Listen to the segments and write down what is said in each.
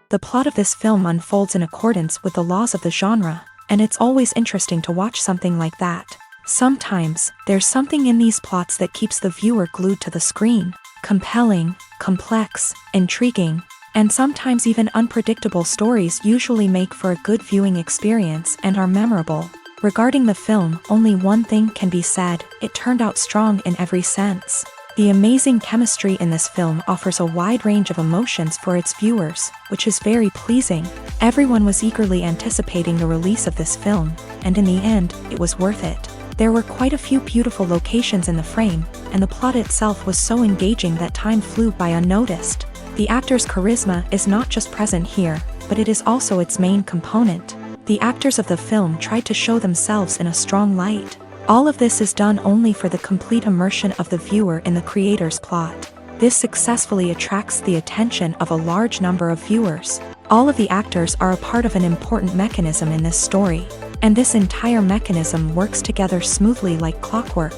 The plot of this film unfolds in accordance with the laws of the genre, and it's always interesting to watch something like that. Sometimes, there's something in these plots that keeps the viewer glued to the screen. Compelling, complex, intriguing, and sometimes even unpredictable stories usually make for a good viewing experience and are memorable. Regarding the film, only one thing can be said: it turned out strong in every sense. The amazing chemistry in this film offers a wide range of emotions for its viewers, which is very pleasing. Everyone was eagerly anticipating the release of this film, and in the end, it was worth it. There were quite a few beautiful locations in the frame, and the plot itself was so engaging that time flew by unnoticed. The actor's charisma is not just present here, but it is also its main component. The actors of the film tried to show themselves in a strong light. All of this is done only for the complete immersion of the viewer in the creator's plot. This successfully attracts the attention of a large number of viewers. All of the actors are a part of an important mechanism in this story, and this entire mechanism works together smoothly like clockwork.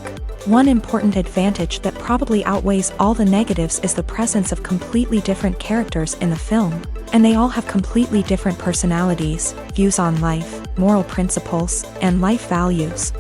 One important advantage that probably outweighs all the negatives is the presence of completely different characters in the film, and they all have completely different personalities, views on life, moral principles, and life values.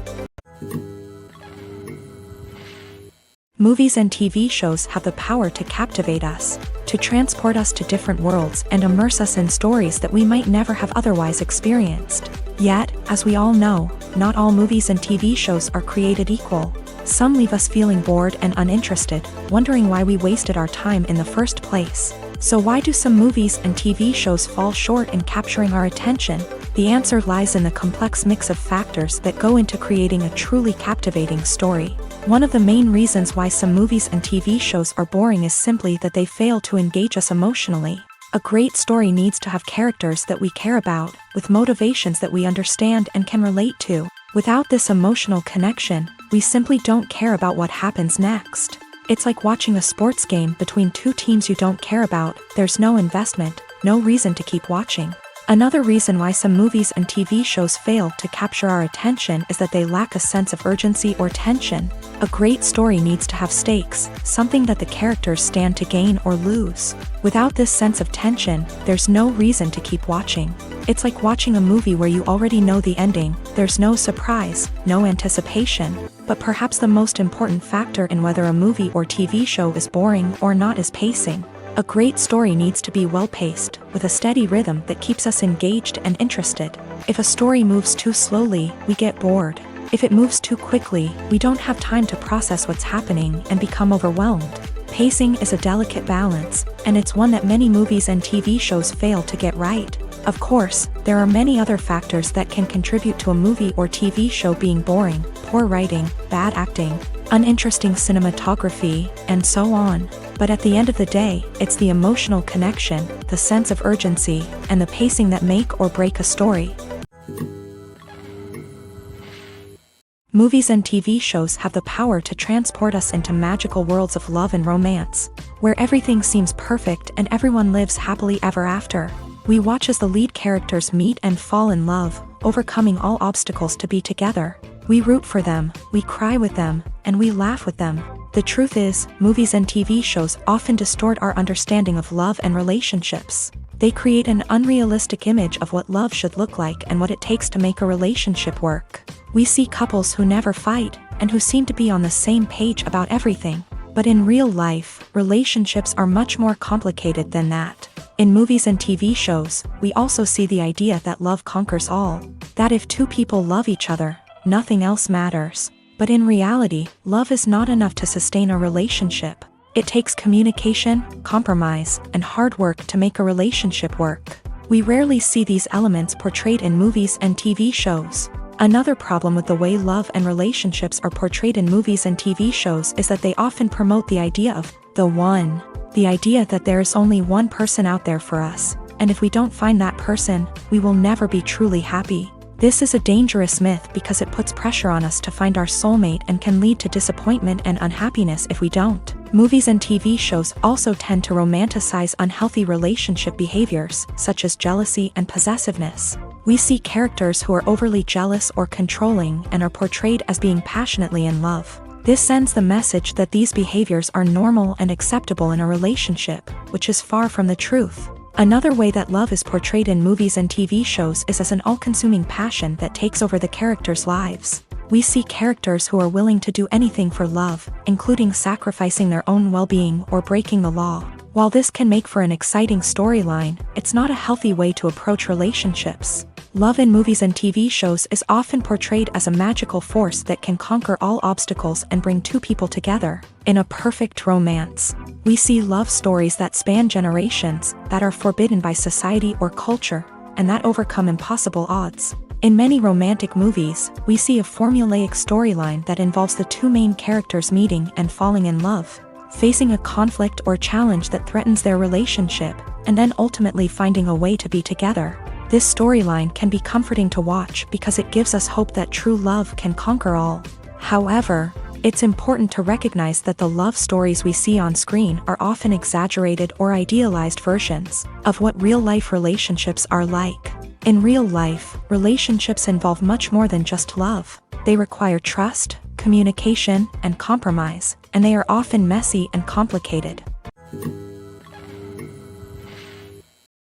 Movies and TV shows have the power to captivate us, to transport us to different worlds and immerse us in stories that we might never have otherwise experienced. Yet, as we all know, not all movies and TV shows are created equal. Some leave us feeling bored and uninterested, wondering why we wasted our time in the first place. So why do some movies and TV shows fall short in capturing our attention? The answer lies in the complex mix of factors that go into creating a truly captivating story. One of the main reasons why some movies and TV shows are boring is simply that they fail to engage us emotionally. A great story needs to have characters that we care about, with motivations that we understand and can relate to. Without this emotional connection, we simply don't care about what happens next. It's like watching a sports game between two teams you don't care about. There's no investment, no reason to keep watching. Another reason why some movies and TV shows fail to capture our attention is that they lack a sense of urgency or tension. A great story needs to have stakes, something that the characters stand to gain or lose. Without this sense of tension, there's no reason to keep watching. It's like watching a movie where you already know the ending. There's no surprise, no anticipation. But perhaps the most important factor in whether a movie or TV show is boring or not is pacing. A great story needs to be well-paced, with a steady rhythm that keeps us engaged and interested. If a story moves too slowly, we get bored. If it moves too quickly, we don't have time to process what's happening and become overwhelmed. Pacing is a delicate balance, and it's one that many movies and TV shows fail to get right. Of course, there are many other factors that can contribute to a movie or TV show being boring: poor writing, bad acting, uninteresting cinematography, and so on. But at the end of the day, it's the emotional connection, the sense of urgency, and the pacing that make or break a story. Movies and TV shows have the power to transport us into magical worlds of love and romance, where everything seems perfect and everyone lives happily ever after. We watch as the lead characters meet and fall in love, overcoming all obstacles to be together. We root for them, we cry with them, and we laugh with them. The truth is, movies and TV shows often distort our understanding of love and relationships. They create an unrealistic image of what love should look like and what it takes to make a relationship work. We see couples who never fight, and who seem to be on the same page about everything. But in real life, relationships are much more complicated than that. In movies and TV shows, we also see the idea that love conquers all. That if two people love each other, nothing else matters. But in reality, love is not enough to sustain a relationship. It takes communication, compromise, and hard work to make a relationship work. We rarely see these elements portrayed in movies and TV shows. Another problem with the way love and relationships are portrayed in movies and TV shows is that they often promote the idea of the one. The idea that there is only one person out there for us, and if we don't find that person, we will never be truly happy. This is a dangerous myth because it puts pressure on us to find our soulmate and can lead to disappointment and unhappiness if we don't. Movies and TV shows also tend to romanticize unhealthy relationship behaviors, such as jealousy and possessiveness. We see characters who are overly jealous or controlling and are portrayed as being passionately in love. This sends the message that these behaviors are normal and acceptable in a relationship, which is far from the truth. Another way that love is portrayed in movies and TV shows is as an all-consuming passion that takes over the characters' lives. We see characters who are willing to do anything for love, including sacrificing their own well-being or breaking the law. While this can make for an exciting storyline, it's not a healthy way to approach relationships. Love in movies and TV shows is often portrayed as a magical force that can conquer all obstacles and bring two people together. In a perfect romance, we see love stories that span generations, that are forbidden by society or culture, and that overcome impossible odds. In many romantic movies, we see a formulaic storyline that involves the two main characters meeting and falling in love, facing a conflict or challenge that threatens their relationship, and then ultimately finding a way to be together. This storyline can be comforting to watch because it gives us hope that true love can conquer all. However, it's important to recognize that the love stories we see on screen are often exaggerated or idealized versions of what real-life relationships are like. In real life, relationships involve much more than just love. They require trust, communication, and compromise, and they are often messy and complicated.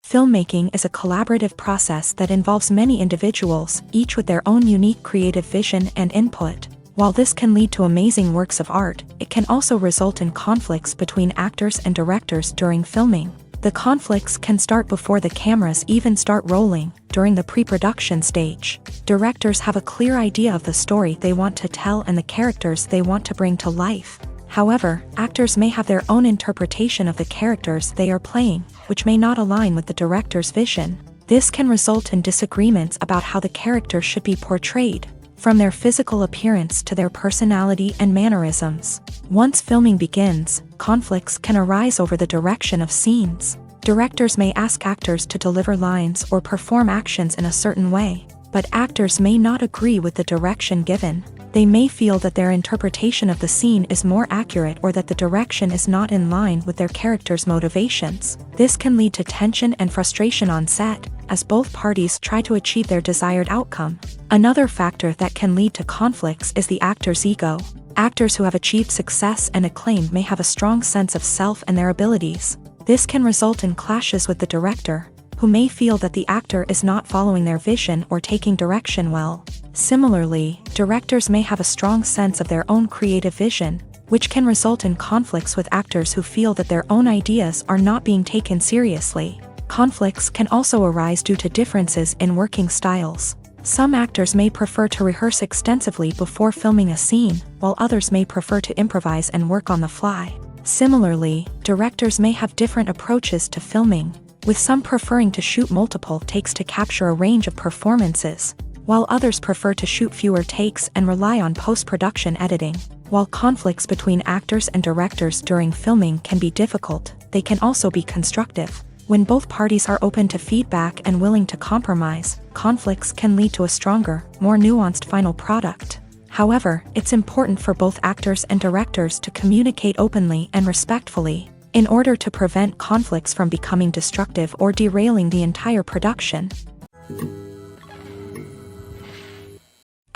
Filmmaking is a collaborative process that involves many individuals, each with their own unique creative vision and input. While this can lead to amazing works of art, it can also result in conflicts between actors and directors during filming. The conflicts can start before the cameras even start rolling, during the pre-production stage. Directors have a clear idea of the story they want to tell and the characters they want to bring to life. However, actors may have their own interpretation of the characters they are playing, which may not align with the director's vision. This can result in disagreements about how the characters should be portrayed, from their physical appearance to their personality and mannerisms. Once filming begins, conflicts can arise over the direction of scenes. Directors may ask actors to deliver lines or perform actions in a certain way, but actors may not agree with the direction given. They may feel that their interpretation of the scene is more accurate or that the direction is not in line with their character's motivations. This can lead to tension and frustration on set, as both parties try to achieve their desired outcome. Another factor that can lead to conflicts is the actor's ego. Actors who have achieved success and acclaim may have a strong sense of self and their abilities. This can result in clashes with the director, who may feel that the actor is not following their vision or taking direction well. Similarly, directors may have a strong sense of their own creative vision, which can result in conflicts with actors who feel that their own ideas are not being taken seriously. Conflicts can also arise due to differences in working styles. Some actors may prefer to rehearse extensively before filming a scene, while others may prefer to improvise and work on the fly. Similarly, directors may have different approaches to filming, with some preferring to shoot multiple takes to capture a range of performances, while others prefer to shoot fewer takes and rely on post-production editing. While conflicts between actors and directors during filming can be difficult, they can also be constructive. When both parties are open to feedback and willing to compromise, conflicts can lead to a stronger, more nuanced final product. However, it's important for both actors and directors to communicate openly and respectfully, in order to prevent conflicts from becoming destructive or derailing the entire production.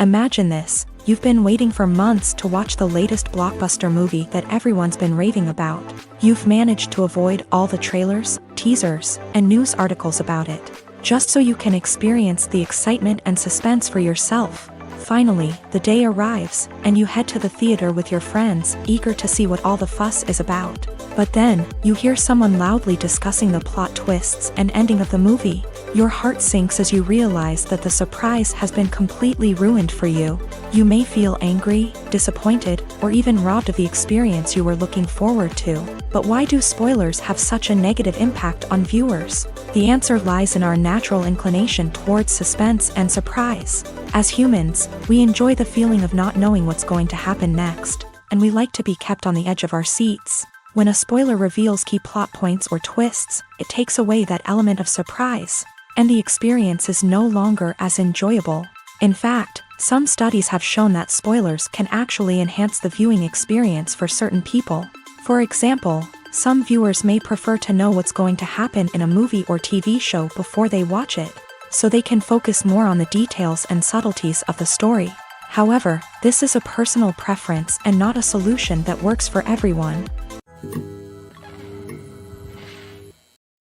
Imagine this: you've been waiting for months to watch the latest blockbuster movie that everyone's been raving about. You've managed to avoid all the trailers, teasers, and news articles about it, just so you can experience the excitement and suspense for yourself. Finally, the day arrives, and you head to the theater with your friends, eager to see what all the fuss is about. But then, you hear someone loudly discussing the plot twists and ending of the movie. Your heart sinks as you realize that the surprise has been completely ruined for you. You may feel angry, disappointed, or even robbed of the experience you were looking forward to. But why do spoilers have such a negative impact on viewers? The answer lies in our natural inclination towards suspense and surprise. As humans, we enjoy the feeling of not knowing what's going to happen next, and we like to be kept on the edge of our seats. When a spoiler reveals key plot points or twists, it takes away that element of surprise, and the experience is no longer as enjoyable. In fact, some studies have shown that spoilers can actually enhance the viewing experience for certain people. For example, some viewers may prefer to know what's going to happen in a movie or TV show before they watch it, so they can focus more on the details and subtleties of the story. However, this is a personal preference and not a solution that works for everyone.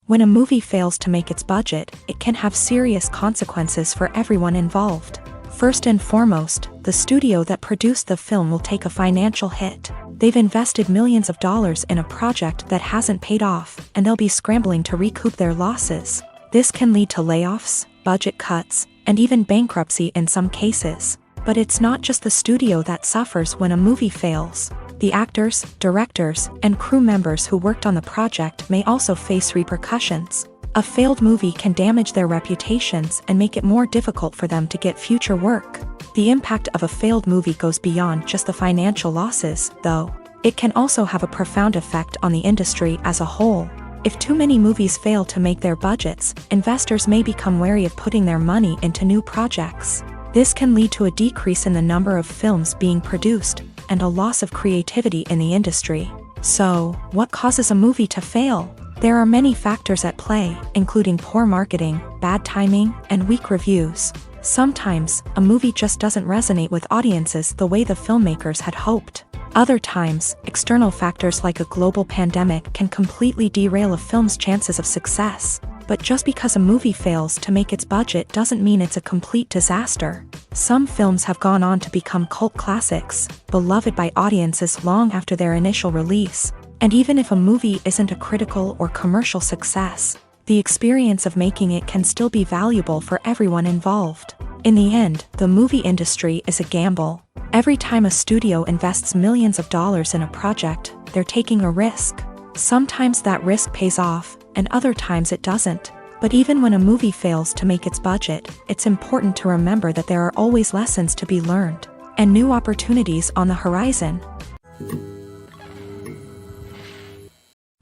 When a movie fails to make its budget, it can have serious consequences for everyone involved. First and foremost, the studio that produced the film will take a financial hit. They've invested millions of dollars in a project that hasn't paid off, and they'll be scrambling to recoup their losses. This can lead to layoffs, budget cuts, and even bankruptcy in some cases. But it's not just the studio that suffers when a movie fails. The actors, directors, and crew members who worked on the project may also face repercussions. A failed movie can damage their reputations and make it more difficult for them to get future work. The impact of a failed movie goes beyond just the financial losses, though. It can also have a profound effect on the industry as a whole. If too many movies fail to make their budgets, investors may become wary of putting their money into new projects. This can lead to a decrease in the number of films being produced, and a loss of creativity in the industry. So, what causes a movie to fail? There are many factors at play, including poor marketing, bad timing, and weak reviews. Sometimes, a movie just doesn't resonate with audiences the way the filmmakers had hoped. Other times, external factors like a global pandemic can completely derail a film's chances of success. But just because a movie fails to make its budget doesn't mean it's a complete disaster. Some films have gone on to become cult classics, beloved by audiences long after their initial release. And even if a movie isn't a critical or commercial success, the experience of making it can still be valuable for everyone involved. In the end, the movie industry is a gamble. Every time a studio invests millions of dollars in a project, they're taking a risk. Sometimes that risk pays off, and other times it doesn't. But even when a movie fails to make its budget, it's important to remember that there are always lessons to be learned, and new opportunities on the horizon.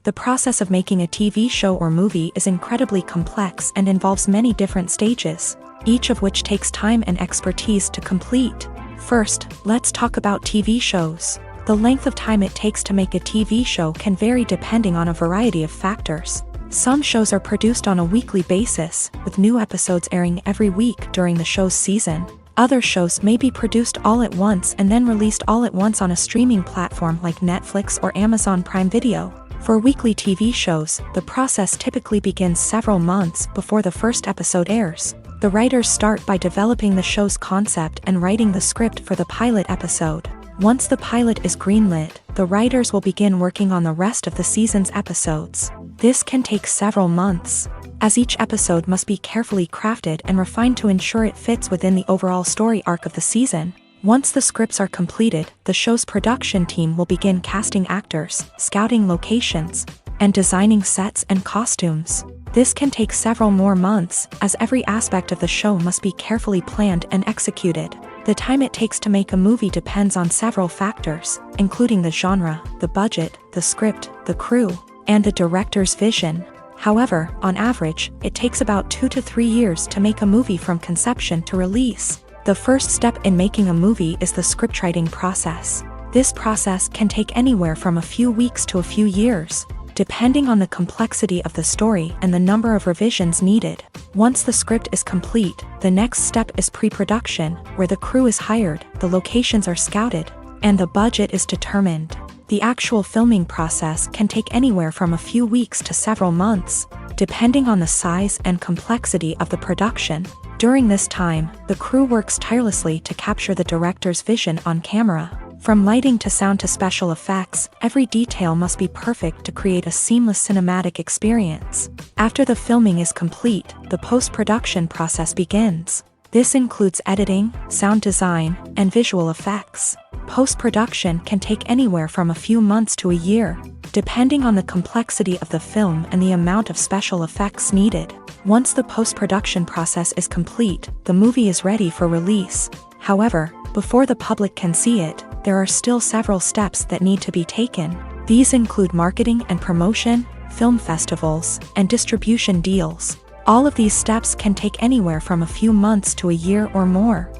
The process of making a TV show or movie is incredibly complex and involves many different stages, each of which takes time and expertise to complete. First, let's talk about TV shows. The length of time it takes to make a TV show can vary depending on a variety of factors. Some shows are produced on a weekly basis, with new episodes airing every week during the show's season. Other shows may be produced all at once and then released all at once on a streaming platform like Netflix or Amazon Prime Video. For weekly TV shows, the process typically begins several months before the first episode airs. The writers start by developing the show's concept and writing the script for the pilot episode. Once the pilot is greenlit, the writers will begin working on the rest of the season's episodes. This can take several months, as each episode must be carefully crafted and refined to ensure it fits within the overall story arc of the season. Once the scripts are completed, the show's production team will begin casting actors, scouting locations, and designing sets and costumes. This can take several more months, as every aspect of the show must be carefully planned and executed. The time it takes to make a movie depends on several factors, including the genre, the budget, the script, the crew, and the director's vision. However, on average, it takes about 2 to 3 years to make a movie from conception to release. The first step in making a movie is the scriptwriting process. This process can take anywhere from a few weeks to a few years, depending on the complexity of the story and the number of revisions needed. Once the script is complete, the next step is pre-production, where the crew is hired, the locations are scouted, and the budget is determined. The actual filming process can take anywhere from a few weeks to several months, depending on the size and complexity of the production. During this time, the crew works tirelessly to capture the director's vision on camera. From lighting to sound to special effects, every detail must be perfect to create a seamless cinematic experience. After the filming is complete, the post-production process begins. This includes editing, sound design, and visual effects. Post-production can take anywhere from a few months to a year, depending on the complexity of the film and the amount of special effects needed. Once the post-production process is complete, the movie is ready for release. However, before the public can see it, there are still several steps that need to be taken. These include marketing and promotion, film festivals, and distribution deals. All of these steps can take anywhere from a few months to a year or more.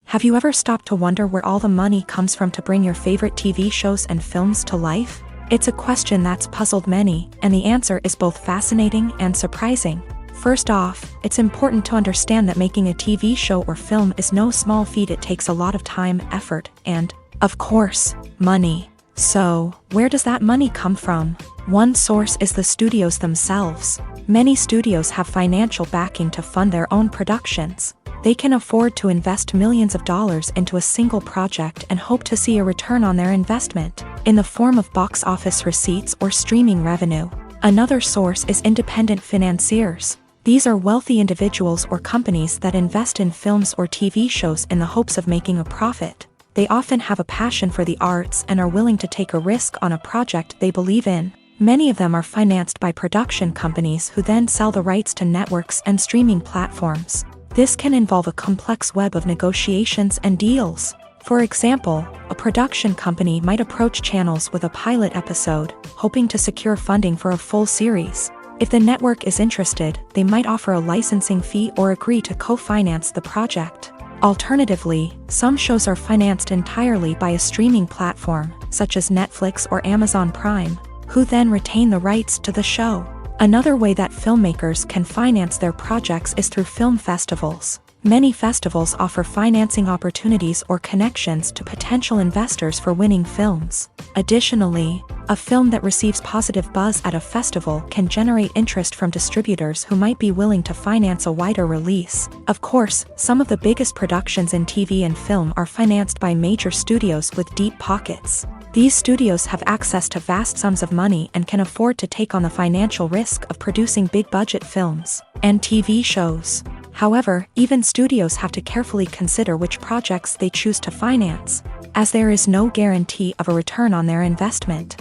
Have you ever stopped to wonder where all the money comes from to bring your favorite TV shows and films to life? It's a question that's puzzled many, and the answer is both fascinating and surprising. First off, it's important to understand that making a TV show or film is no small feat. It takes a lot of time, effort, and, of course, money. So, where does that money come from? One source is the studios themselves. Many studios have financial backing to fund their own productions. They can afford to invest millions of dollars into a single project and hope to see a return on their investment, in the form of box office receipts or streaming revenue. Another source is independent financiers. These are wealthy individuals or companies that invest in films or TV shows in the hopes of making a profit. They often have a passion for the arts and are willing to take a risk on a project they believe in. Many of them are financed by production companies who then sell the rights to networks and streaming platforms. This can involve a complex web of negotiations and deals. For example, a production company might approach channels with a pilot episode, hoping to secure funding for a full series. If the network is interested, they might offer a licensing fee or agree to co-finance the project. Alternatively, some shows are financed entirely by a streaming platform, such as Netflix or Amazon Prime, who then retain the rights to the show. Another way that filmmakers can finance their projects is through film festivals. Many festivals offer financing opportunities or connections to potential investors for winning films. Additionally, a film that receives positive buzz at a festival can generate interest from distributors who might be willing to finance a wider release. Of course, some of the biggest productions in TV and film are financed by major studios with deep pockets. These studios have access to vast sums of money and can afford to take on the financial risk of producing big-budget films and TV shows. However, even studios have to carefully consider which projects they choose to finance, as there is no guarantee of a return on their investment.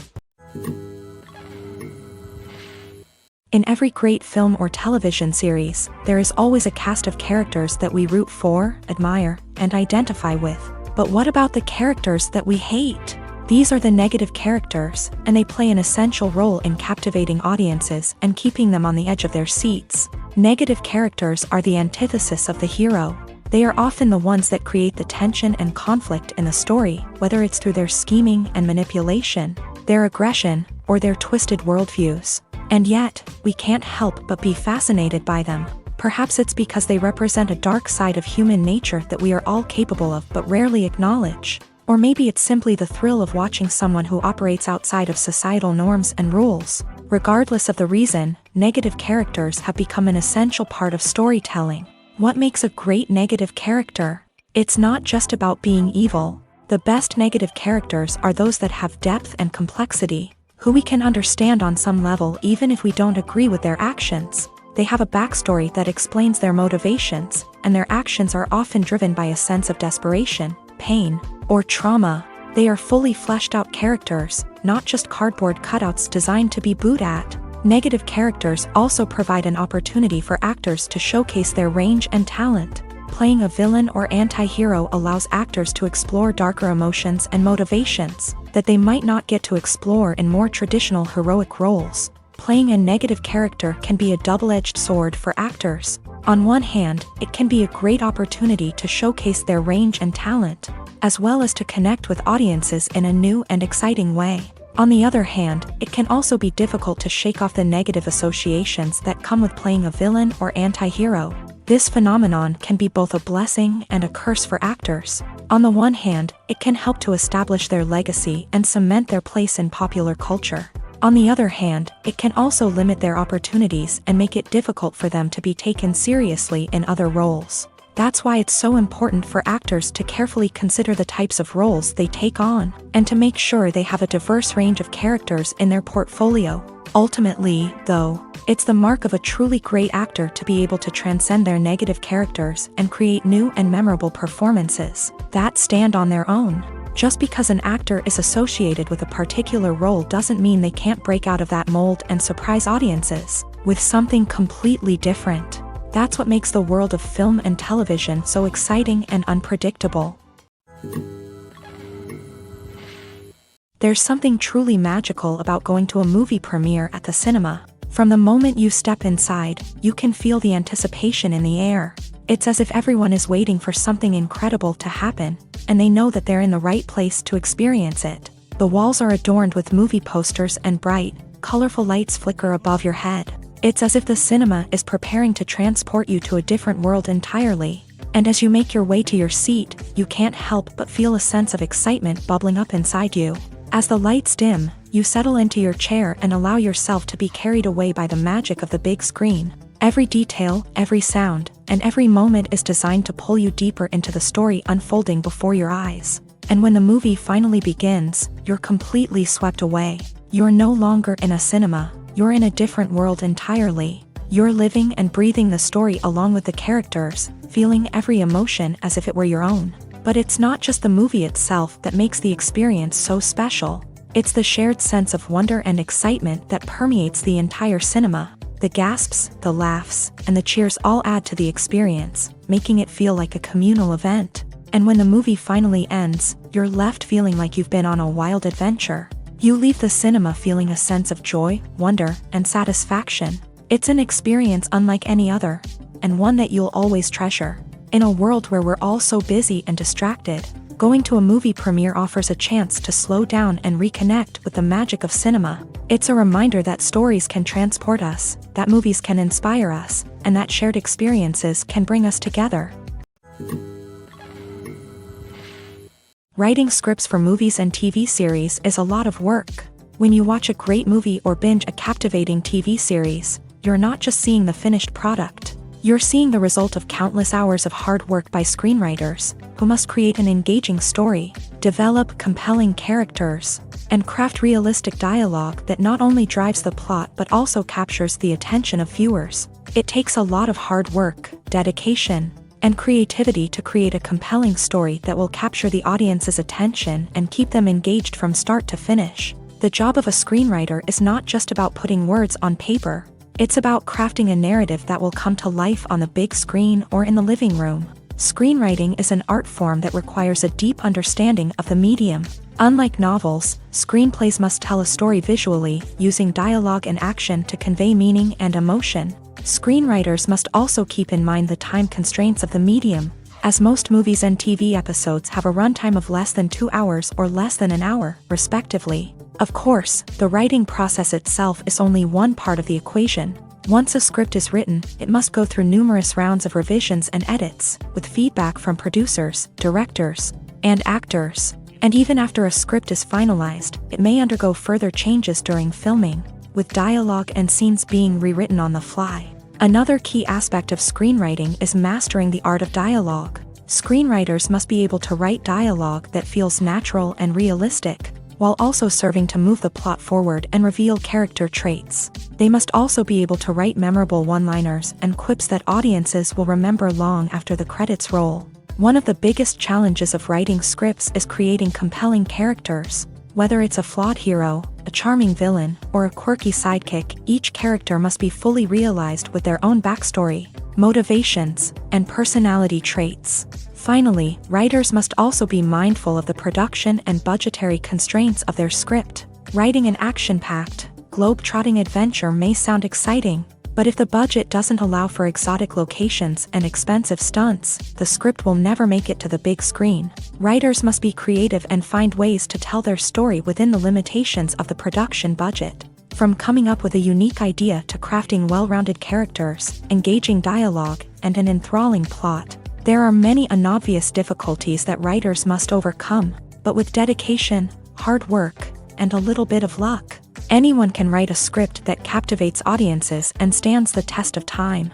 In every great film or television series, there is always a cast of characters that we root for, admire, and identify with. But what about the characters that we hate? These are the negative characters, and they play an essential role in captivating audiences and keeping them on the edge of their seats. Negative characters are the antithesis of the hero. They are often the ones that create the tension and conflict in the story, whether it's through their scheming and manipulation, their aggression, or their twisted worldviews. And yet, we can't help but be fascinated by them. Perhaps it's because they represent a dark side of human nature that we are all capable of but rarely acknowledge. Or maybe it's simply the thrill of watching someone who operates outside of societal norms and rules. Regardless of the reason, negative characters have become an essential part of storytelling. What makes a great negative character? It's not just about being evil. The best negative characters are those that have depth and complexity, who we can understand on some level even if we don't agree with their actions. They have a backstory that explains their motivations, and their actions are often driven by a sense of desperation, pain, or trauma. They are fully fleshed out characters, not just cardboard cutouts designed to be booed at. Negative characters also provide an opportunity for actors to showcase their range and talent. Playing a villain or anti-hero allows actors to explore darker emotions and motivations that they might not get to explore in more traditional heroic roles. Playing a negative character can be a double-edged sword for actors. On one hand, it can be a great opportunity to showcase their range and talent, as well as to connect with audiences in a new and exciting way. On the other hand, it can also be difficult to shake off the negative associations that come with playing a villain or anti-hero. This phenomenon can be both a blessing and a curse for actors. On the one hand, it can help to establish their legacy and cement their place in popular culture. On the other hand, it can also limit their opportunities and make it difficult for them to be taken seriously in other roles. That's why it's so important for actors to carefully consider the types of roles they take on, and to make sure they have a diverse range of characters in their portfolio. Ultimately, though, it's the mark of a truly great actor to be able to transcend their negative characters and create new and memorable performances that stand on their own. Just because an actor is associated with a particular role doesn't mean they can't break out of that mold and surprise audiences with something completely different. That's what makes the world of film and television so exciting and unpredictable. There's something truly magical about going to a movie premiere at the cinema. From the moment you step inside, you can feel the anticipation in the air. It's as if everyone is waiting for something incredible to happen, and they know that they're in the right place to experience it. The walls are adorned with movie posters and bright, colorful lights flicker above your head. It's as if the cinema is preparing to transport you to a different world entirely. And as you make your way to your seat, you can't help but feel a sense of excitement bubbling up inside you. As the lights dim, you settle into your chair and allow yourself to be carried away by the magic of the big screen. Every detail, every sound, and every moment is designed to pull you deeper into the story unfolding before your eyes. And when the movie finally begins, you're completely swept away. You're no longer in a cinema, you're in a different world entirely. You're living and breathing the story along with the characters, feeling every emotion as if it were your own. But it's not just the movie itself that makes the experience so special. It's the shared sense of wonder and excitement that permeates the entire cinema. The gasps, the laughs, and the cheers all add to the experience, making it feel like a communal event. And when the movie finally ends, you're left feeling like you've been on a wild adventure. You leave the cinema feeling a sense of joy, wonder, and satisfaction. It's an experience unlike any other, and one that you'll always treasure. In a world where we're all so busy and distracted, going to a movie premiere offers a chance to slow down and reconnect with the magic of cinema. It's a reminder that stories can transport us, that movies can inspire us, and that shared experiences can bring us together. Writing scripts for movies and TV series is a lot of work. When you watch a great movie or binge a captivating TV series, you're not just seeing the finished product. You're seeing the result of countless hours of hard work by screenwriters, who must create an engaging story, develop compelling characters, and craft realistic dialogue that not only drives the plot but also captures the attention of viewers. It takes a lot of hard work, dedication, and creativity to create a compelling story that will capture the audience's attention and keep them engaged from start to finish. The job of a screenwriter is not just about putting words on paper. It's about crafting a narrative that will come to life on the big screen or in the living room. Screenwriting is an art form that requires a deep understanding of the medium. Unlike novels, screenplays must tell a story visually, using dialogue and action to convey meaning and emotion. Screenwriters must also keep in mind the time constraints of the medium, as most movies and TV episodes have a runtime of less than 2 hours or less than an hour, respectively. Of course, the writing process itself is only one part of the equation. Once a script is written, it must go through numerous rounds of revisions and edits, with feedback from producers, directors, and actors. And even after a script is finalized, it may undergo further changes during filming, with dialogue and scenes being rewritten on the fly. Another key aspect of screenwriting is mastering the art of dialogue. Screenwriters must be able to write dialogue that feels natural and realistic, while also serving to move the plot forward and reveal character traits. They must also be able to write memorable one-liners and quips that audiences will remember long after the credits roll. One of the biggest challenges of writing scripts is creating compelling characters. Whether it's a flawed hero, a charming villain, or a quirky sidekick, each character must be fully realized with their own backstory, motivations, and personality traits. Finally, writers must also be mindful of the production and budgetary constraints of their script. Writing an action-packed, globe-trotting adventure may sound exciting, but if the budget doesn't allow for exotic locations and expensive stunts, the script will never make it to the big screen. Writers must be creative and find ways to tell their story within the limitations of the production budget. From coming up with a unique idea to crafting well-rounded characters, engaging dialogue, and an enthralling plot, there are many unobvious difficulties that writers must overcome, but with dedication, hard work, and a little bit of luck, anyone can write a script that captivates audiences and stands the test of time.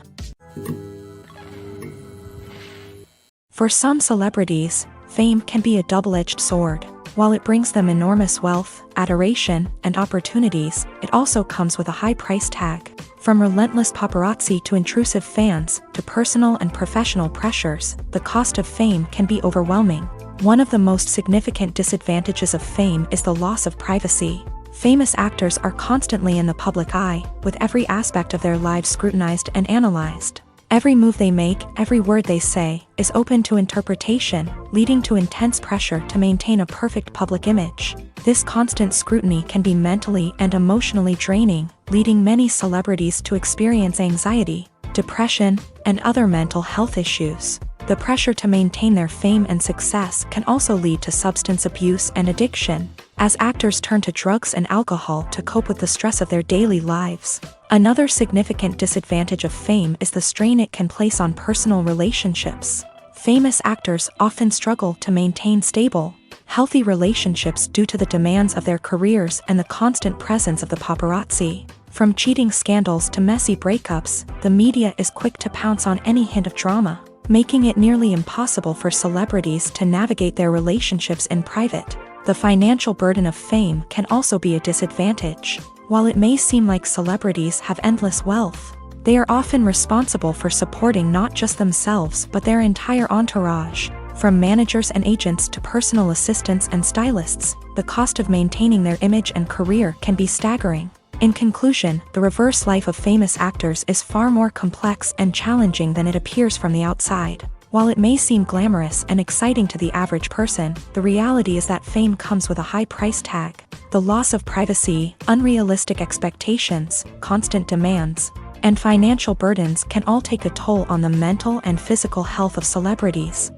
For some celebrities, fame can be a double-edged sword. While it brings them enormous wealth, adoration, and opportunities, it also comes with a high price tag. From relentless paparazzi to intrusive fans, to personal and professional pressures, the cost of fame can be overwhelming. One of the most significant disadvantages of fame is the loss of privacy. Famous actors are constantly in the public eye, with every aspect of their lives scrutinized and analyzed. Every move they make, every word they say, is open to interpretation, leading to intense pressure to maintain a perfect public image. This constant scrutiny can be mentally and emotionally draining, leading many celebrities to experience anxiety, depression, and other mental health issues. The pressure to maintain their fame and success can also lead to substance abuse and addiction, as actors turn to drugs and alcohol to cope with the stress of their daily lives. Another significant disadvantage of fame is the strain it can place on personal relationships. Famous actors often struggle to maintain stable, healthy relationships due to the demands of their careers and the constant presence of the paparazzi. From cheating scandals to messy breakups, the media is quick to pounce on any hint of drama, making it nearly impossible for celebrities to navigate their relationships in private. The financial burden of fame can also be a disadvantage. While it may seem like celebrities have endless wealth, they are often responsible for supporting not just themselves but their entire entourage. From managers and agents to personal assistants and stylists, the cost of maintaining their image and career can be staggering. In conclusion, the reverse life of famous actors is far more complex and challenging than it appears from the outside. While it may seem glamorous and exciting to the average person, the reality is that fame comes with a high price tag. The loss of privacy, unrealistic expectations, constant demands, and financial burdens can all take a toll on the mental and physical health of celebrities.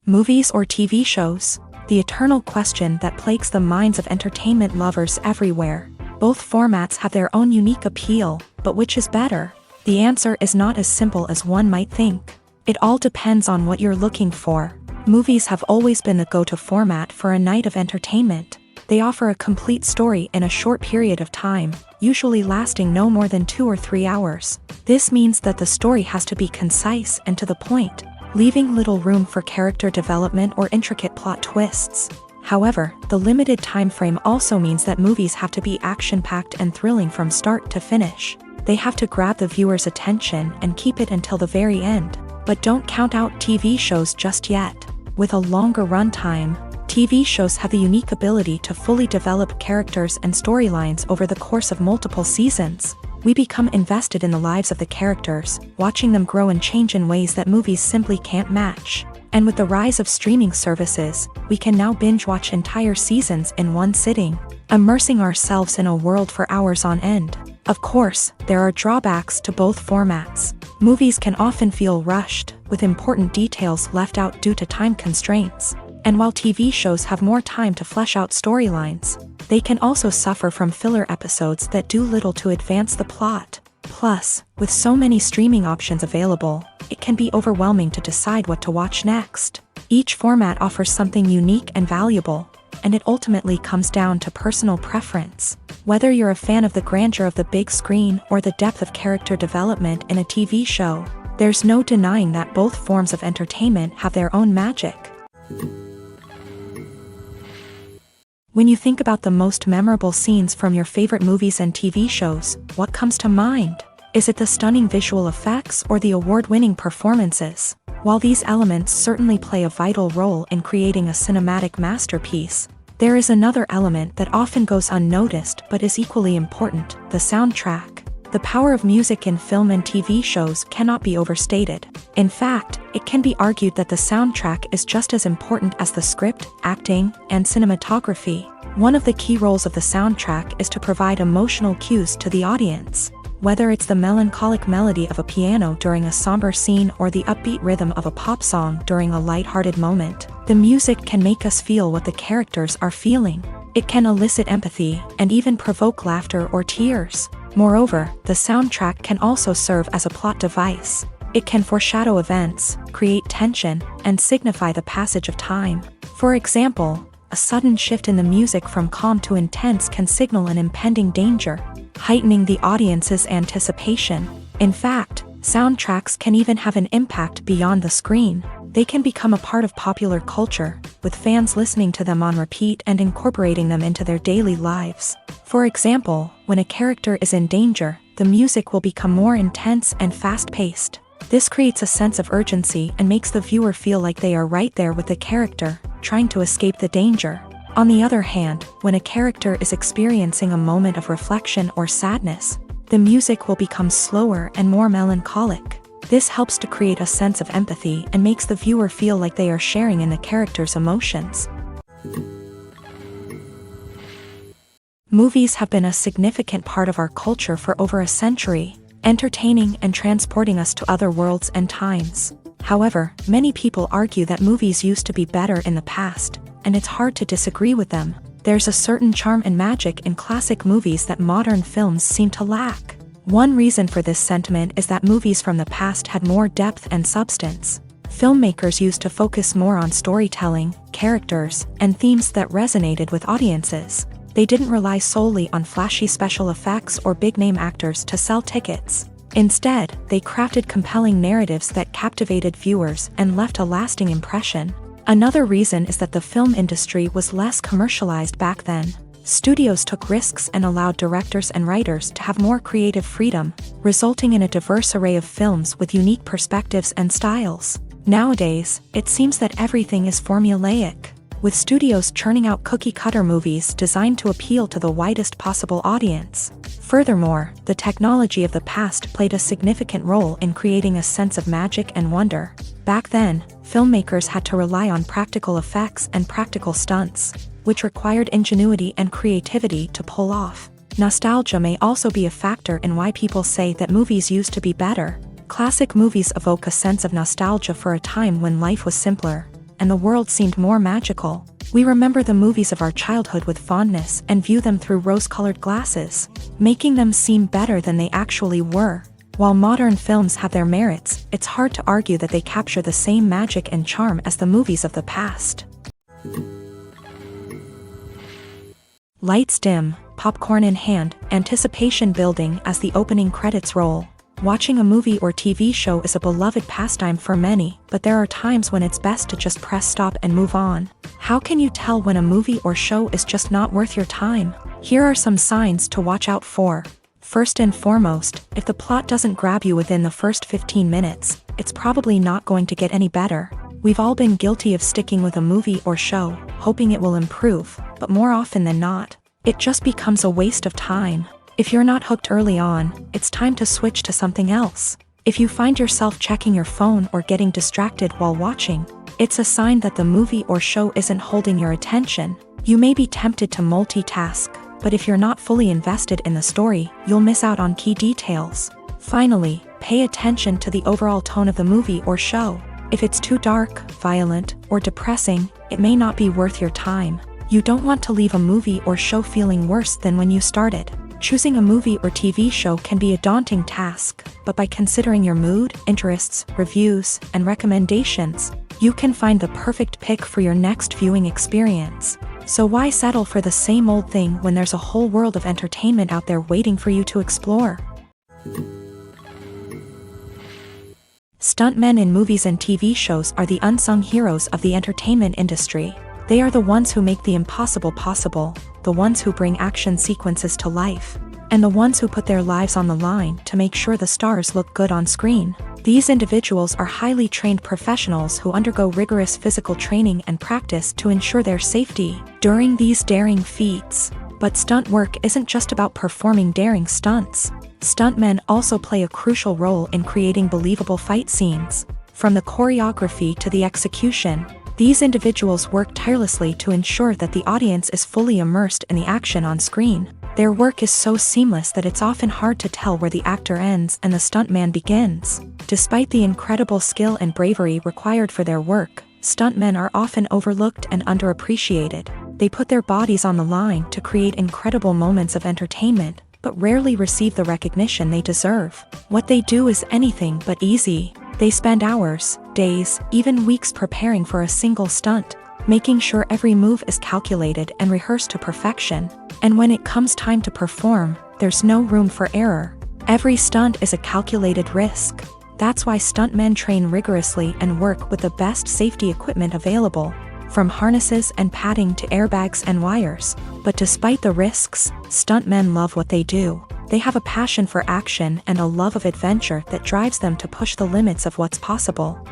Movies or TV shows? The eternal question that plagues the minds of entertainment lovers everywhere. Both formats have their own unique appeal, but which is better? The answer is not as simple as one might think. It all depends on what you're looking for. Movies have always been the go-to format for a night of entertainment. They offer a complete story in a short period of time, usually lasting no more than 2 or 3 hours. This means that the story has to be concise and to the point, leaving little room for character development or intricate plot twists. However, the limited time frame also means that movies have to be action-packed and thrilling from start to finish. They have to grab the viewer's attention and keep it until the very end. But don't count out TV shows just yet. With a longer runtime, TV shows have the unique ability to fully develop characters and storylines over the course of multiple seasons. We become invested in the lives of the characters, watching them grow and change in ways that movies simply can't match. And with the rise of streaming services, we can now binge-watch entire seasons in one sitting, immersing ourselves in a world for hours on end. Of course, there are drawbacks to both formats. Movies can often feel rushed, with important details left out due to time constraints. And while TV shows have more time to flesh out storylines, they can also suffer from filler episodes that do little to advance the plot. Plus, with so many streaming options available, it can be overwhelming to decide what to watch next. Each format offers something unique and valuable, and it ultimately comes down to personal preference. Whether you're a fan of the grandeur of the big screen or the depth of character development in a TV show, there's no denying that both forms of entertainment have their own magic. When you think about the most memorable scenes from your favorite movies and TV shows, what comes to mind? Is it the stunning visual effects or the award-winning performances? While these elements certainly play a vital role in creating a cinematic masterpiece, there is another element that often goes unnoticed but is equally important: the soundtrack. The power of music in film and TV shows cannot be overstated. In fact, it can be argued that the soundtrack is just as important as the script, acting, and cinematography. One of the key roles of the soundtrack is to provide emotional cues to the audience. Whether it's the melancholic melody of a piano during a somber scene or the upbeat rhythm of a pop song during a lighthearted moment, the music can make us feel what the characters are feeling. It can elicit empathy and even provoke laughter or tears. Moreover, the soundtrack can also serve as a plot device. It can foreshadow events, create tension, and signify the passage of time. For example, a sudden shift in the music from calm to intense can signal an impending danger, heightening the audience's anticipation. In fact, soundtracks can even have an impact beyond the screen. They can become a part of popular culture, with fans listening to them on repeat and incorporating them into their daily lives. For example, when a character is in danger, the music will become more intense and fast-paced. This creates a sense of urgency and makes the viewer feel like they are right there with the character, trying to escape the danger. On the other hand, when a character is experiencing a moment of reflection or sadness, the music will become slower and more melancholic. This helps to create a sense of empathy and makes the viewer feel like they are sharing in the character's emotions. Movies have been a significant part of our culture for over a century, entertaining and transporting us to other worlds and times. However, many people argue that movies used to be better in the past, and it's hard to disagree with them. There's a certain charm and magic in classic movies that modern films seem to lack. One reason for this sentiment is that movies from the past had more depth and substance. Filmmakers used to focus more on storytelling, characters, and themes that resonated with audiences. They didn't rely solely on flashy special effects or big-name actors to sell tickets. Instead, they crafted compelling narratives that captivated viewers and left a lasting impression. Another reason is that the film industry was less commercialized back then. Studios took risks and allowed directors and writers to have more creative freedom, resulting in a diverse array of films with unique perspectives and styles. Nowadays, it seems that everything is formulaic, with studios churning out cookie-cutter movies designed to appeal to the widest possible audience. Furthermore, the technology of the past played a significant role in creating a sense of magic and wonder. Back then, filmmakers had to rely on practical effects and practical stunts, which required ingenuity and creativity to pull off. Nostalgia may also be a factor in why people say that movies used to be better. Classic movies evoke a sense of nostalgia for a time when life was simpler, and the world seemed more magical. We remember the movies of our childhood with fondness and view them through rose-colored glasses, making them seem better than they actually were. While modern films have their merits, it's hard to argue that they capture the same magic and charm as the movies of the past. Lights dim, popcorn in hand, anticipation building as the opening credits roll. Watching a movie or TV show is a beloved pastime for many, but there are times when it's best to just press stop and move on. How can you tell when a movie or show is just not worth your time? Here are some signs to watch out for. First and foremost, if the plot doesn't grab you within the first 15 minutes, it's probably not going to get any better. We've all been guilty of sticking with a movie or show, hoping it will improve, but more often than not, it just becomes a waste of time. If you're not hooked early on, it's time to switch to something else. If you find yourself checking your phone or getting distracted while watching, it's a sign that the movie or show isn't holding your attention. You may be tempted to multitask, but if you're not fully invested in the story, you'll miss out on key details. Finally, pay attention to the overall tone of the movie or show. If it's too dark, violent, or depressing, it may not be worth your time. You don't want to leave a movie or show feeling worse than when you started. Choosing a movie or TV show can be a daunting task, but by considering your mood, interests, reviews, and recommendations, you can find the perfect pick for your next viewing experience. So why settle for the same old thing when there's a whole world of entertainment out there waiting for you to explore? Stuntmen in movies and TV shows are the unsung heroes of the entertainment industry. They are the ones who make the impossible possible, the ones who bring action sequences to life, and the ones who put their lives on the line to make sure the stars look good on screen. These individuals are highly trained professionals who undergo rigorous physical training and practice to ensure their safety during these daring feats. But stunt work isn't just about performing daring stunts. Stuntmen also play a crucial role in creating believable fight scenes. From the choreography to the execution, these individuals work tirelessly to ensure that the audience is fully immersed in the action on screen. Their work is so seamless that it's often hard to tell where the actor ends and the stuntman begins. Despite the incredible skill and bravery required for their work, stuntmen are often overlooked and underappreciated. They put their bodies on the line to create incredible moments of entertainment, but rarely receive the recognition they deserve. What they do is anything but easy. They spend hours, days, even weeks preparing for a single stunt, making sure every move is calculated and rehearsed to perfection. And when it comes time to perform, there's no room for error. Every stunt is a calculated risk. That's why stuntmen train rigorously and work with the best safety equipment available, from harnesses and padding to airbags and wires. But despite the risks, stuntmen love what they do. They have a passion for action and a love of adventure that drives them to push the limits of what's possible.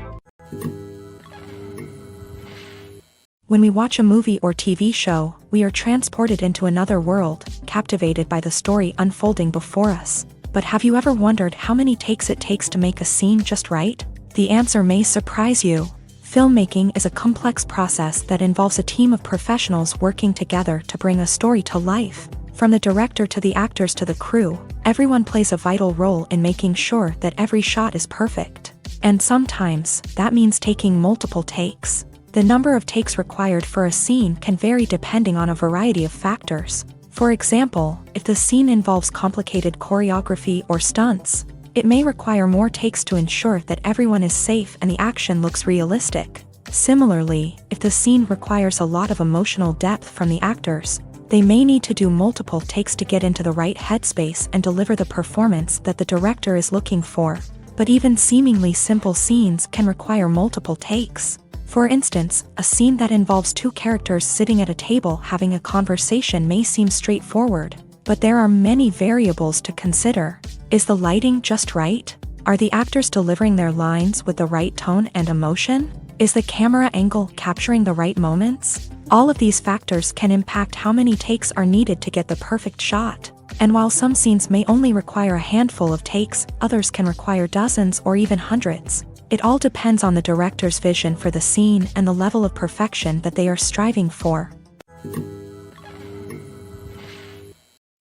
When we watch a movie or TV show, we are transported into another world, captivated by the story unfolding before us. But have you ever wondered how many takes it takes to make a scene just right? The answer may surprise you. Filmmaking is a complex process that involves a team of professionals working together to bring a story to life. From the director to the actors to the crew, everyone plays a vital role in making sure that every shot is perfect. And sometimes, that means taking multiple takes. The number of takes required for a scene can vary depending on a variety of factors. For example, if the scene involves complicated choreography or stunts, It may require more takes to ensure that everyone is safe and the action looks realistic. Similarly, if the scene requires a lot of emotional depth from the actors, they may need to do multiple takes to get into the right headspace and deliver the performance that the director is looking for. But even seemingly simple scenes can require multiple takes. For instance, a scene that involves two characters sitting at a table having a conversation may seem straightforward, but there are many variables to consider. Is the lighting just right? Are the actors delivering their lines with the right tone and emotion? Is the camera angle capturing the right moments? All of these factors can impact how many takes are needed to get the perfect shot. And while some scenes may only require a handful of takes, others can require dozens or even hundreds. It all depends on the director's vision for the scene and the level of perfection that they are striving for.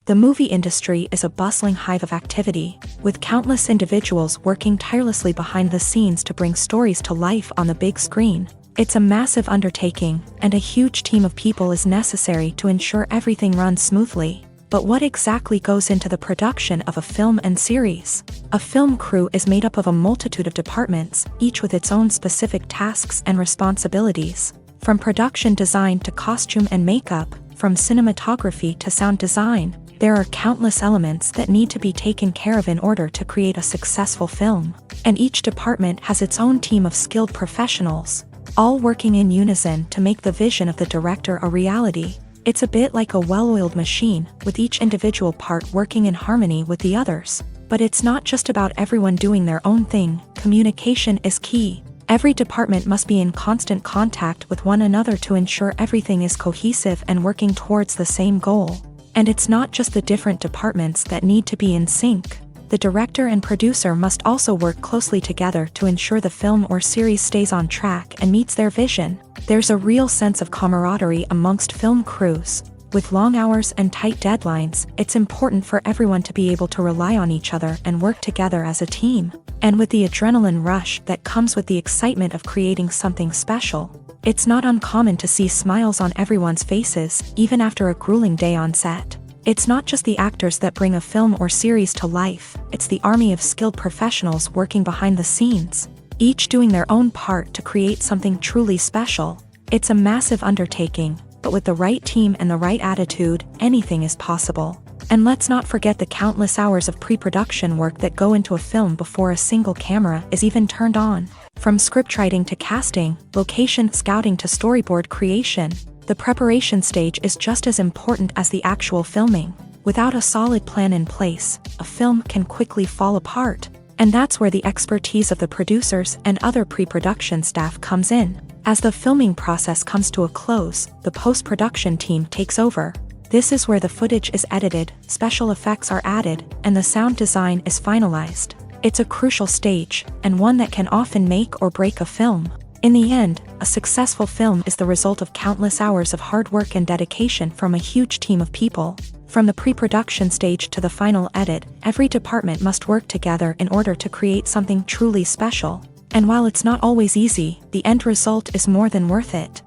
The movie industry is a bustling hive of activity, with countless individuals working tirelessly behind the scenes to bring stories to life on the big screen. It's a massive undertaking, and a huge team of people is necessary to ensure everything runs smoothly. But what exactly goes into the production of a film and series? A film crew is made up of a multitude of departments, each with its own specific tasks and responsibilities. From production design to costume and makeup, from cinematography to sound design, there are countless elements that need to be taken care of in order to create a successful film. And each department has its own team of skilled professionals, all working in unison to make the vision of the director a reality. It's a bit like a well-oiled machine, with each individual part working in harmony with the others. But it's not just about everyone doing their own thing. Communication is key. Every department must be in constant contact with one another to ensure everything is cohesive and working towards the same goal. And it's not just the different departments that need to be in sync. The director and producer must also work closely together to ensure the film or series stays on track and meets their vision. There's a real sense of camaraderie amongst film crews. With long hours and tight deadlines, it's important for everyone to be able to rely on each other and work together as a team. And with the adrenaline rush that comes with the excitement of creating something special, it's not uncommon to see smiles on everyone's faces, even after a grueling day on set. It's not just the actors that bring a film or series to life, it's the army of skilled professionals working behind the scenes, each doing their own part to create something truly special. It's a massive undertaking, but with the right team and the right attitude, anything is possible. And let's not forget the countless hours of pre-production work that go into a film before a single camera is even turned on. From scriptwriting to casting, location scouting to storyboard creation, the preparation stage is just as important as the actual filming. Without a solid plan in place, a film can quickly fall apart. And that's where the expertise of the producers and other pre-production staff comes in. As the filming process comes to a close, the post-production team takes over. This is where the footage is edited, special effects are added, and the sound design is finalized. It's a crucial stage, and one that can often make or break a film. In the end, a successful film is the result of countless hours of hard work and dedication from a huge team of people. From the pre-production stage to the final edit, every department must work together in order to create something truly special. And while it's not always easy, the end result is more than worth it.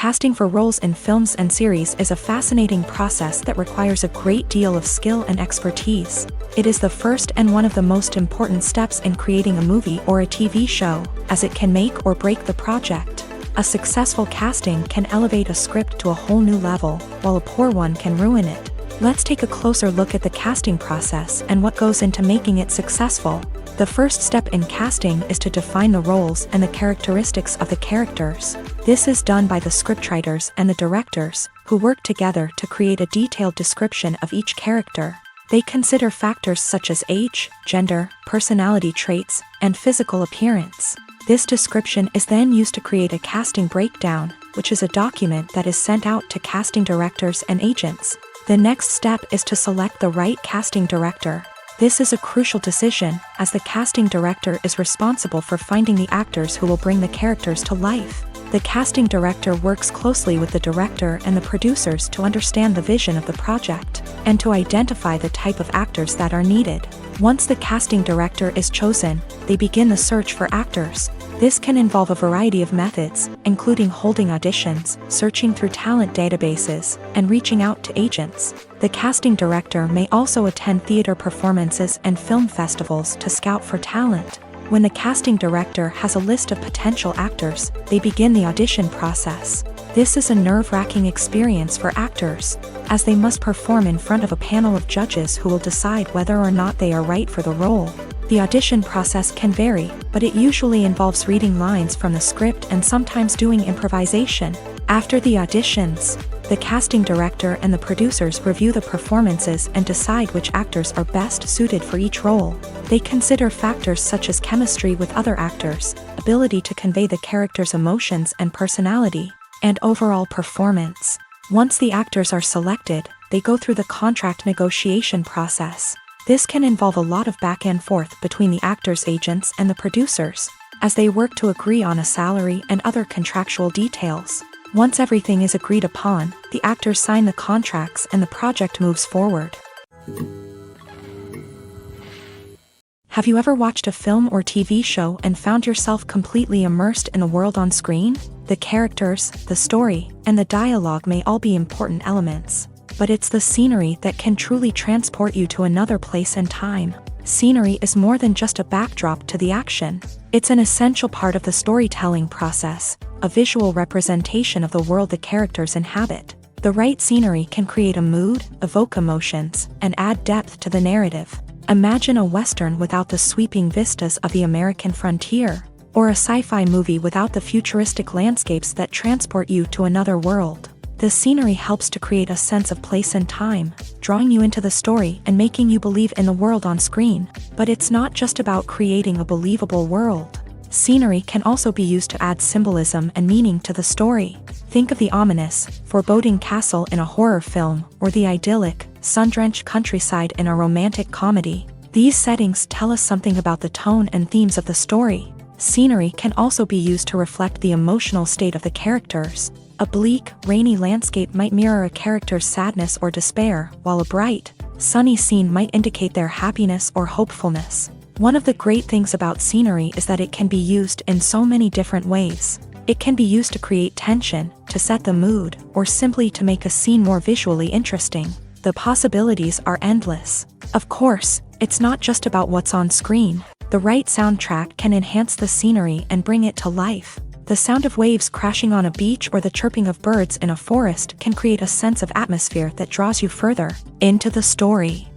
Casting for roles in films and series is a fascinating process that requires a great deal of skill and expertise. It is the first and one of the most important steps in creating a movie or a TV show, as it can make or break the project. A successful casting can elevate a script to a whole new level, while a poor one can ruin it. Let's take a closer look at the casting process and what goes into making it successful. The first step in casting is to define the roles and the characteristics of the characters. This is done by the scriptwriters and the directors, who work together to create a detailed description of each character. They consider factors such as age, gender, personality traits, and physical appearance. This description is then used to create a casting breakdown, which is a document that is sent out to casting directors and agents. The next step is to select the right casting director. This is a crucial decision, as the casting director is responsible for finding the actors who will bring the characters to life. The casting director works closely with the director and the producers to understand the vision of the project, and to identify the type of actors that are needed. Once the casting director is chosen, they begin the search for actors. This can involve a variety of methods, including holding auditions, searching through talent databases, and reaching out to agents. The casting director may also attend theater performances and film festivals to scout for talent. When the casting director has a list of potential actors, they begin the audition process. This is a nerve-wracking experience for actors, as they must perform in front of a panel of judges who will decide whether or not they are right for the role. The audition process can vary, but it usually involves reading lines from the script and sometimes doing improvisation. After the auditions, the casting director and the producers review the performances and decide which actors are best suited for each role. They consider factors such as chemistry with other actors, ability to convey the character's emotions and personality, and overall performance. Once the actors are selected, they go through the contract negotiation process. This can involve a lot of back and forth between the actors' agents and the producers, as they work to agree on a salary and other contractual details. Once everything is agreed upon, the actors sign the contracts and the project moves forward. Have you ever watched a film or TV show and found yourself completely immersed in the world on screen? The characters, the story, and the dialogue may all be important elements, but it's the scenery that can truly transport you to another place and time. Scenery is more than just a backdrop to the action. It's an essential part of the storytelling process, a visual representation of the world the characters inhabit. The right scenery can create a mood, evoke emotions, and add depth to the narrative. Imagine a Western without the sweeping vistas of the American frontier, or a sci-fi movie without the futuristic landscapes that transport you to another world. The scenery helps to create a sense of place and time, drawing you into the story and making you believe in the world on screen. But it's not just about creating a believable world. Scenery can also be used to add symbolism and meaning to the story. Think of the ominous, foreboding castle in a horror film, or the idyllic, sun-drenched countryside in a romantic comedy. These settings tell us something about the tone and themes of the story. Scenery can also be used to reflect the emotional state of the characters. A bleak, rainy landscape might mirror a character's sadness or despair, while a bright, sunny scene might indicate their happiness or hopefulness. One of the great things about scenery is that it can be used in so many different ways. It can be used to create tension, to set the mood, or simply to make a scene more visually interesting. The possibilities are endless. Of course, it's not just about what's on screen. The right soundtrack can enhance the scenery and bring it to life. The sound of waves crashing on a beach or the chirping of birds in a forest can create a sense of atmosphere that draws you further into the story.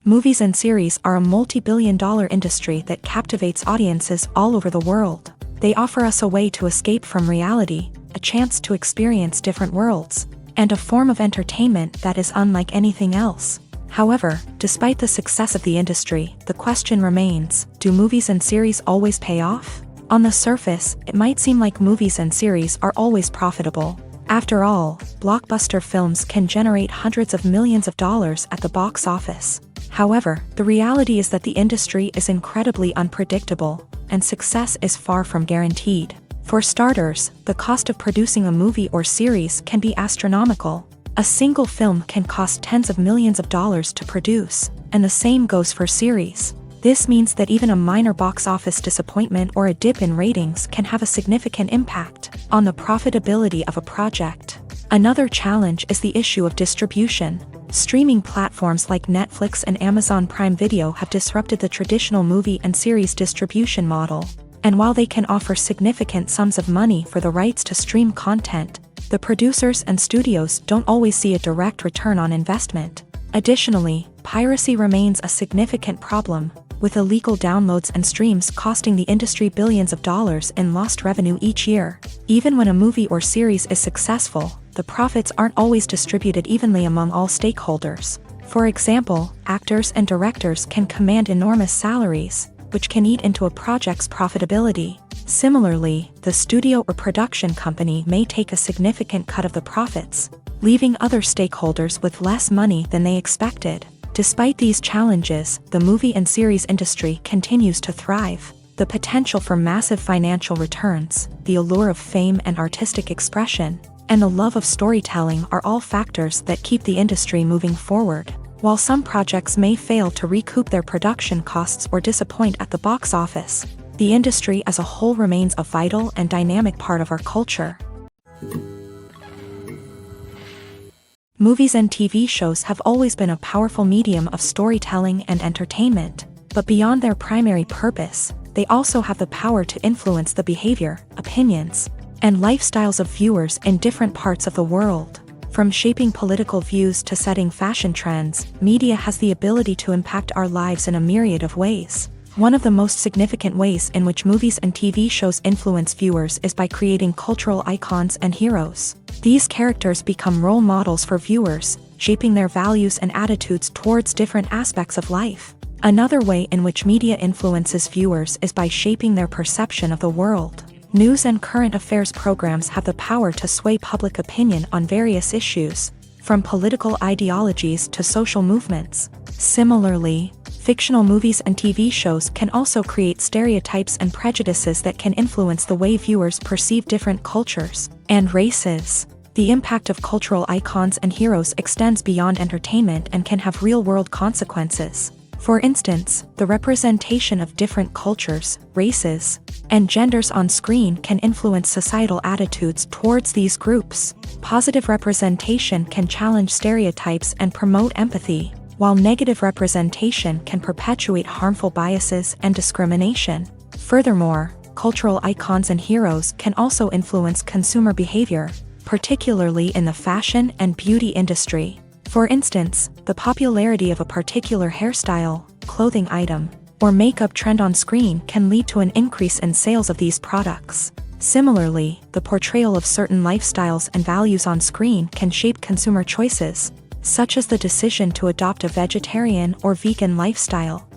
Movies and series are a multi-billion-dollar industry that captivates audiences all over the world. They offer us a way to escape from reality, a chance to experience different worlds, and a form of entertainment that is unlike anything else. However, despite the success of the industry, the question remains, do movies and series always pay off? On the surface, it might seem like movies and series are always profitable. After all, blockbuster films can generate hundreds of millions of dollars at the box office. However, the reality is that the industry is incredibly unpredictable, and success is far from guaranteed. For starters, the cost of producing a movie or series can be astronomical. A single film can cost tens of millions of dollars to produce, and the same goes for series. This means that even a minor box office disappointment or a dip in ratings can have a significant impact on the profitability of a project. Another challenge is the issue of distribution. Streaming platforms like Netflix and Amazon Prime Video have disrupted the traditional movie and series distribution model. And while they can offer significant sums of money for the rights to stream content, the producers and studios don't always see a direct return on investment. Additionally, piracy remains a significant problem, with illegal downloads and streams costing the industry billions of dollars in lost revenue each year. Even when a movie or series is successful, the profits aren't always distributed evenly among all stakeholders. For example, actors and directors can command enormous salaries, which can eat into a project's profitability. Similarly, the studio or production company may take a significant cut of the profits, leaving other stakeholders with less money than they expected. Despite these challenges, the movie and series industry continues to thrive. The potential for massive financial returns, the allure of fame and artistic expression, and the love of storytelling are all factors that keep the industry moving forward. While some projects may fail to recoup their production costs or disappoint at the box office, the industry as a whole remains a vital and dynamic part of our culture. Movies and TV shows have always been a powerful medium of storytelling and entertainment, but beyond their primary purpose, they also have the power to influence the behavior, opinions, and lifestyles of viewers in different parts of the world. From shaping political views to setting fashion trends, media has the ability to impact our lives in a myriad of ways. One of the most significant ways in which movies and TV shows influence viewers is by creating cultural icons and heroes. These characters become role models for viewers, shaping their values and attitudes towards different aspects of life. Another way in which media influences viewers is by shaping their perception of the world. News and current affairs programs have the power to sway public opinion on various issues, from political ideologies to social movements. Similarly, fictional movies and TV shows can also create stereotypes and prejudices that can influence the way viewers perceive different cultures and races. The impact of cultural icons and heroes extends beyond entertainment and can have real-world consequences. For instance, the representation of different cultures, races, and genders on screen can influence societal attitudes towards these groups. Positive representation can challenge stereotypes and promote empathy, while negative representation can perpetuate harmful biases and discrimination. Furthermore, cultural icons and heroes can also influence consumer behavior, particularly in the fashion and beauty industry. For instance, the popularity of a particular hairstyle, clothing item, or makeup trend on screen can lead to an increase in sales of these products. Similarly, the portrayal of certain lifestyles and values on screen can shape consumer choices, such as the decision to adopt a vegetarian or vegan lifestyle.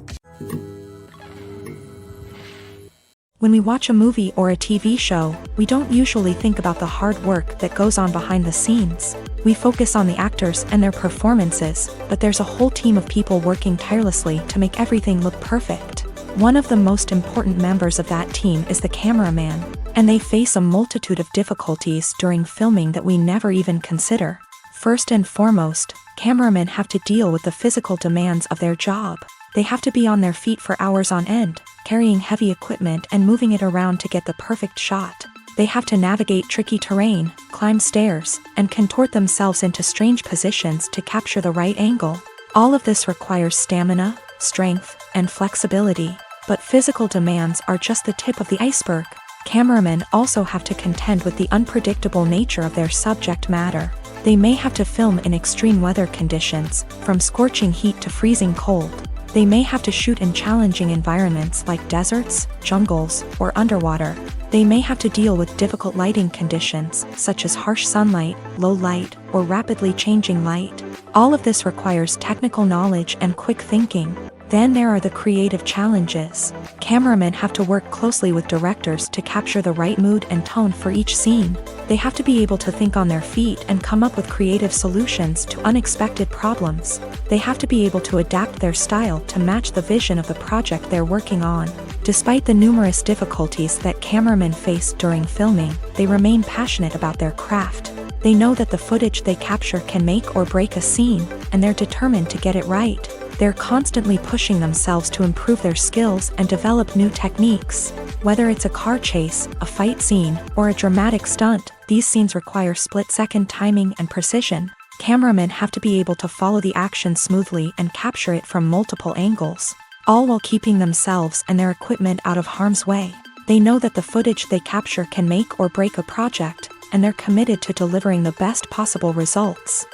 When we watch a movie or a TV show, we don't usually think about the hard work that goes on behind the scenes. We focus on the actors and their performances, but there's a whole team of people working tirelessly to make everything look perfect. One of the most important members of that team is the cameraman, and they face a multitude of difficulties during filming that we never even consider. First and foremost, cameramen have to deal with the physical demands of their job. They have to be on their feet for hours on end, carrying heavy equipment and moving it around to get the perfect shot. They have to navigate tricky terrain, climb stairs, and contort themselves into strange positions to capture the right angle. All of this requires stamina, strength, and flexibility. But physical demands are just the tip of the iceberg. Cameramen also have to contend with the unpredictable nature of their subject matter. They may have to film in extreme weather conditions, from scorching heat to freezing cold. They may have to shoot in challenging environments like deserts, jungles, or underwater. They may have to deal with difficult lighting conditions, such as harsh sunlight, low light, or rapidly changing light. All of this requires technical knowledge and quick thinking. Then there are the creative challenges. Cameramen have to work closely with directors to capture the right mood and tone for each scene. They have to be able to think on their feet and come up with creative solutions to unexpected problems. They have to be able to adapt their style to match the vision of the project they're working on. Despite the numerous difficulties that cameramen face during filming, they remain passionate about their craft. They know that the footage they capture can make or break a scene, and they're determined to get it right. They're constantly pushing themselves to improve their skills and develop new techniques. Whether it's a car chase, a fight scene, or a dramatic stunt, these scenes require split-second timing and precision. Cameramen have to be able to follow the action smoothly and capture it from multiple angles, all while keeping themselves and their equipment out of harm's way. They know that the footage they capture can make or break a project, and they're committed to delivering the best possible results.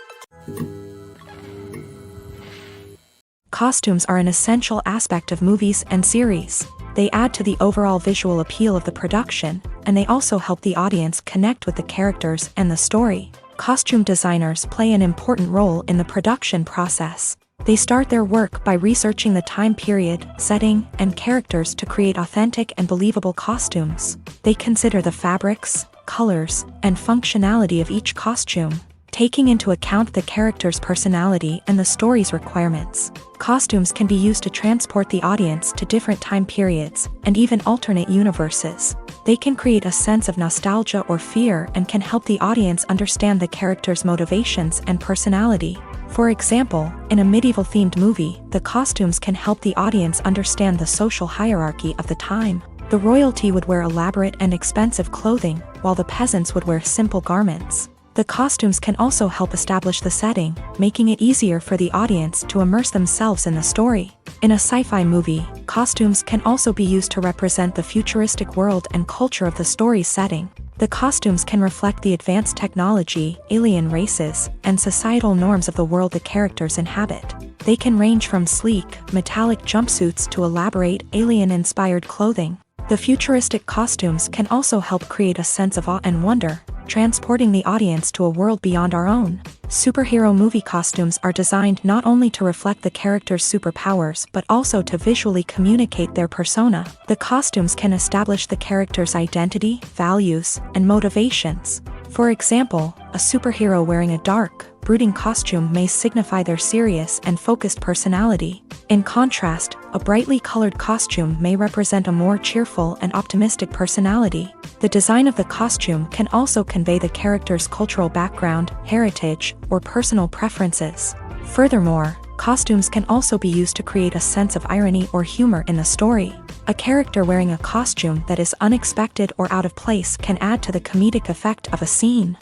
Costumes are an essential aspect of movies and series. They add to the overall visual appeal of the production, and they also help the audience connect with the characters and the story. Costume designers play an important role in the production process. They start their work by researching the time period, setting, and characters to create authentic and believable costumes. They consider the fabrics, colors, and functionality of each costume, taking into account the character's personality and the story's requirements. Costumes can be used to transport the audience to different time periods and even alternate universes. They can create a sense of nostalgia or fear and can help the audience understand the character's motivations and personality. For example, in a medieval-themed movie, the costumes can help the audience understand the social hierarchy of the time. The royalty would wear elaborate and expensive clothing, while the peasants would wear simple garments. The costumes can also help establish the setting, making it easier for the audience to immerse themselves in the story. In a sci-fi movie, costumes can also be used to represent the futuristic world and culture of the story's setting. The costumes can reflect the advanced technology, alien races, and societal norms of the world the characters inhabit. They can range from sleek, metallic jumpsuits to elaborate, alien-inspired clothing. The futuristic costumes can also help create a sense of awe and wonder, transporting the audience to a world beyond our own. Superhero movie costumes are designed not only to reflect the character's superpowers but also to visually communicate their persona. The costumes can establish the character's identity, values, and motivations. For example, a superhero wearing a dark, brooding costume may signify their serious and focused personality. In contrast, a brightly colored costume may represent a more cheerful and optimistic personality. The design of the costume can also convey the character's cultural background, heritage, or personal preferences. Furthermore, costumes can also be used to create a sense of irony or humor in the story. A character wearing a costume that is unexpected or out of place can add to the comedic effect of a scene.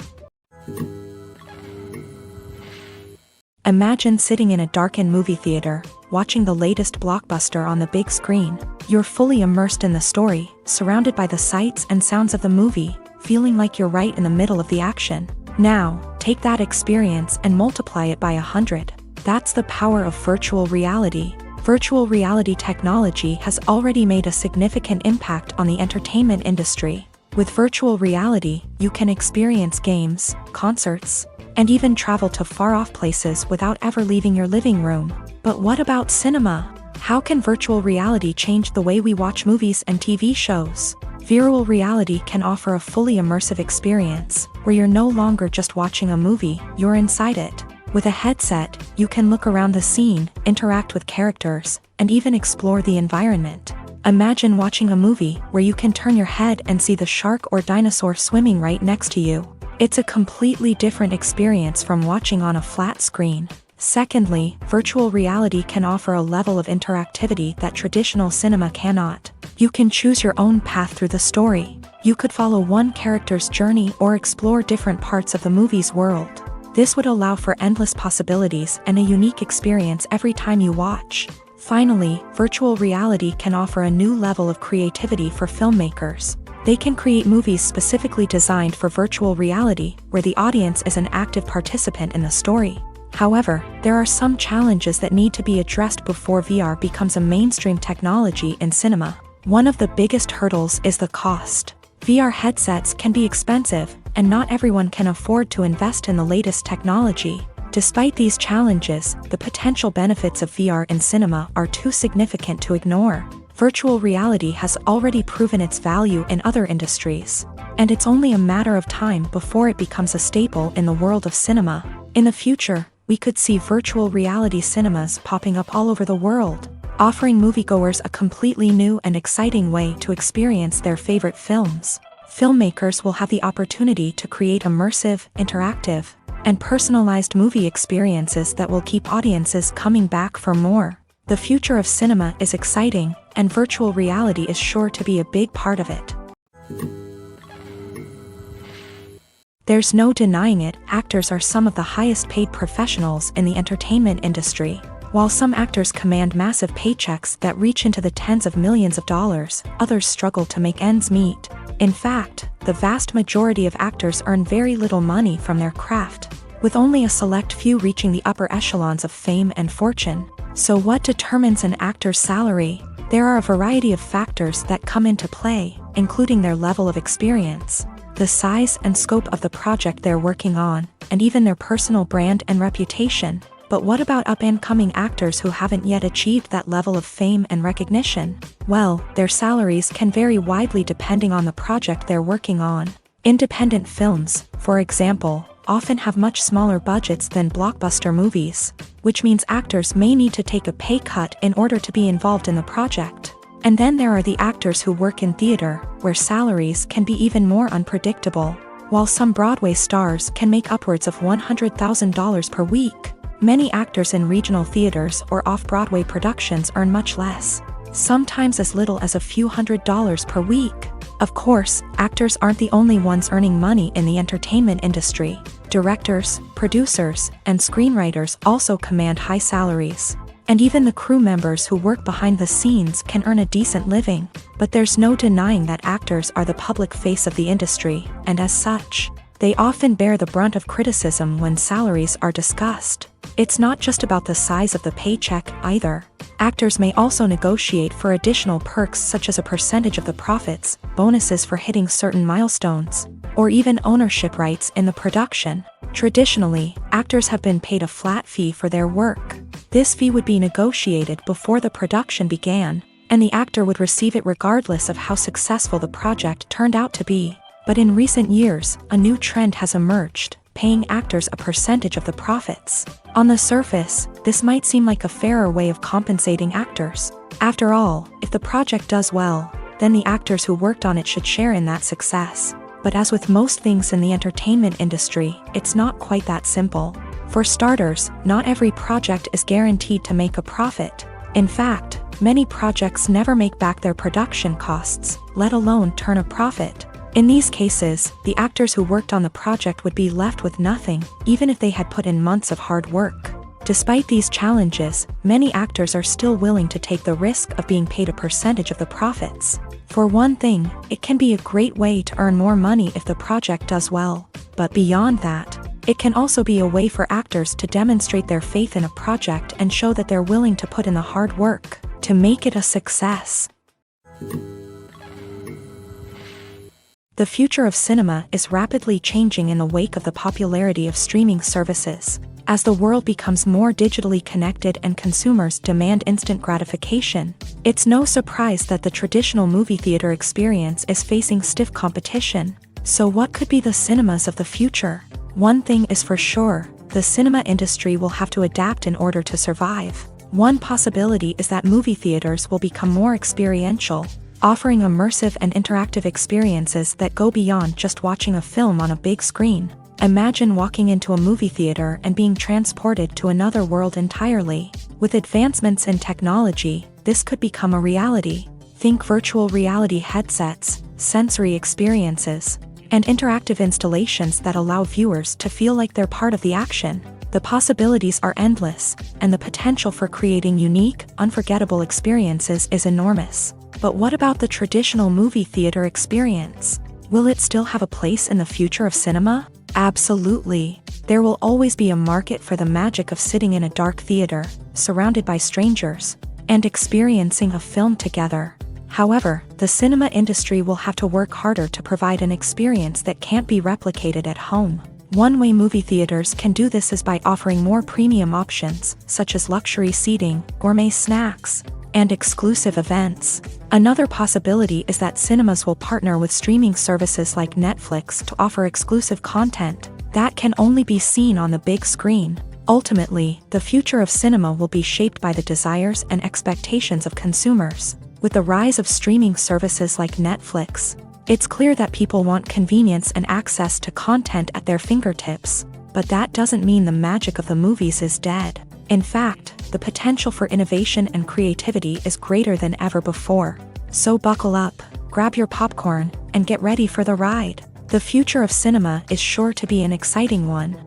Imagine sitting in a darkened movie theater, watching the latest blockbuster on the big screen. You're fully immersed in the story, surrounded by the sights and sounds of the movie, feeling like you're right in the middle of the action. Now, take that experience and multiply it by 100. That's the power of virtual reality. Virtual reality technology has already made a significant impact on the entertainment industry. With virtual reality, you can experience games, concerts, and even travel to far-off places without ever leaving your living room. But what about cinema? How can virtual reality change the way we watch movies and TV shows? Virtual reality can offer a fully immersive experience, where you're no longer just watching a movie, you're inside it. With a headset, you can look around the scene, interact with characters, and even explore the environment. Imagine watching a movie where you can turn your head and see the shark or dinosaur swimming right next to you. It's a completely different experience from watching on a flat screen. Secondly, virtual reality can offer a level of interactivity that traditional cinema cannot. You can choose your own path through the story. You could follow one character's journey or explore different parts of the movie's world. This would allow for endless possibilities and a unique experience every time you watch. Finally, virtual reality can offer a new level of creativity for filmmakers. They can create movies specifically designed for virtual reality, where the audience is an active participant in the story. However, there are some challenges that need to be addressed before VR becomes a mainstream technology in cinema. One of the biggest hurdles is the cost. VR headsets can be expensive, and not everyone can afford to invest in the latest technology. Despite these challenges, the potential benefits of VR in cinema are too significant to ignore. Virtual reality has already proven its value in other industries, and it's only a matter of time before it becomes a staple in the world of cinema. In the future, we could see virtual reality cinemas popping up all over the world, offering moviegoers a completely new and exciting way to experience their favorite films. Filmmakers will have the opportunity to create immersive, interactive, and personalized movie experiences that will keep audiences coming back for more. The future of cinema is exciting, and virtual reality is sure to be a big part of it. There's no denying it, actors are some of the highest paid professionals in the entertainment industry. While some actors command massive paychecks that reach into the tens of millions of dollars, others struggle to make ends meet. In fact, the vast majority of actors earn very little money from their craft, with only a select few reaching the upper echelons of fame and fortune. So what determines an actor's salary? There are a variety of factors that come into play, including their level of experience, the size and scope of the project they're working on, and even their personal brand and reputation. But what about up-and-coming actors who haven't yet achieved that level of fame and recognition? Well, their salaries can vary widely depending on the project they're working on. Independent films, for example, often have much smaller budgets than blockbuster movies, which means actors may need to take a pay cut in order to be involved in the project. And then there are the actors who work in theater, where salaries can be even more unpredictable. While some Broadway stars can make upwards of $100,000 per week, Many actors in regional theaters or off-Broadway productions earn much less, sometimes as little as a few $100s per week. Of course, actors aren't the only ones earning money in the entertainment industry. Directors, producers, and screenwriters also command high salaries. And even the crew members who work behind the scenes can earn a decent living. But there's no denying that actors are the public face of the industry, and as such, they often bear the brunt of criticism when salaries are discussed. It's not just about the size of the paycheck either. Actors may also negotiate for additional perks such as a percentage of the profits, bonuses for hitting certain milestones, or even ownership rights in the production. Traditionally, actors have been paid a flat fee for their work. This fee would be negotiated before the production began, and the actor would receive it regardless of how successful the project turned out to be. But in recent years, a new trend has emerged, paying actors a percentage of the profits. On the surface, this might seem like a fairer way of compensating actors. After all, if the project does well, then the actors who worked on it should share in that success. But as with most things in the entertainment industry, it's not quite that simple. For starters, not every project is guaranteed to make a profit. In fact, many projects never make back their production costs, let alone turn a profit. In these cases, the actors who worked on the project would be left with nothing, even if they had put in months of hard work. Despite these challenges, many actors are still willing to take the risk of being paid a percentage of the profits. For one thing, it can be a great way to earn more money if the project does well. But beyond that, it can also be a way for actors to demonstrate their faith in a project and show that they're willing to put in the hard work to make it a success. The future of cinema is rapidly changing in the wake of the popularity of streaming services. As the world becomes more digitally connected and consumers demand instant gratification, it's no surprise that the traditional movie theater experience is facing stiff competition. So what could be the cinemas of the future? One thing is for sure, the cinema industry will have to adapt in order to survive. One possibility is that movie theaters will become more experiential, offering immersive and interactive experiences that go beyond just watching a film on a big screen. Imagine walking into a movie theater and being transported to another world entirely. With advancements in technology, this could become a reality. Think virtual reality headsets, sensory experiences, and interactive installations that allow viewers to feel like they're part of the action. The possibilities are endless, and the potential for creating unique, unforgettable experiences is enormous. But what about the traditional movie theater experience? Will it still have a place in the future of cinema? Absolutely. There will always be a market for the magic of sitting in a dark theater, surrounded by strangers, and experiencing a film together. However, the cinema industry will have to work harder to provide an experience that can't be replicated at home. One way movie theaters can do this is by offering more premium options, such as luxury seating, gourmet snacks, and exclusive events. Another possibility is that cinemas will partner with streaming services like Netflix to offer exclusive content that can only be seen on the big screen. Ultimately, the future of cinema will be shaped by the desires and expectations of consumers. With the rise of streaming services like Netflix, it's clear that people want convenience and access to content at their fingertips. But that doesn't mean the magic of the movies is dead. In fact, the potential for innovation and creativity is greater than ever before. So buckle up, grab your popcorn, and get ready for the ride. The future of cinema is sure to be an exciting one.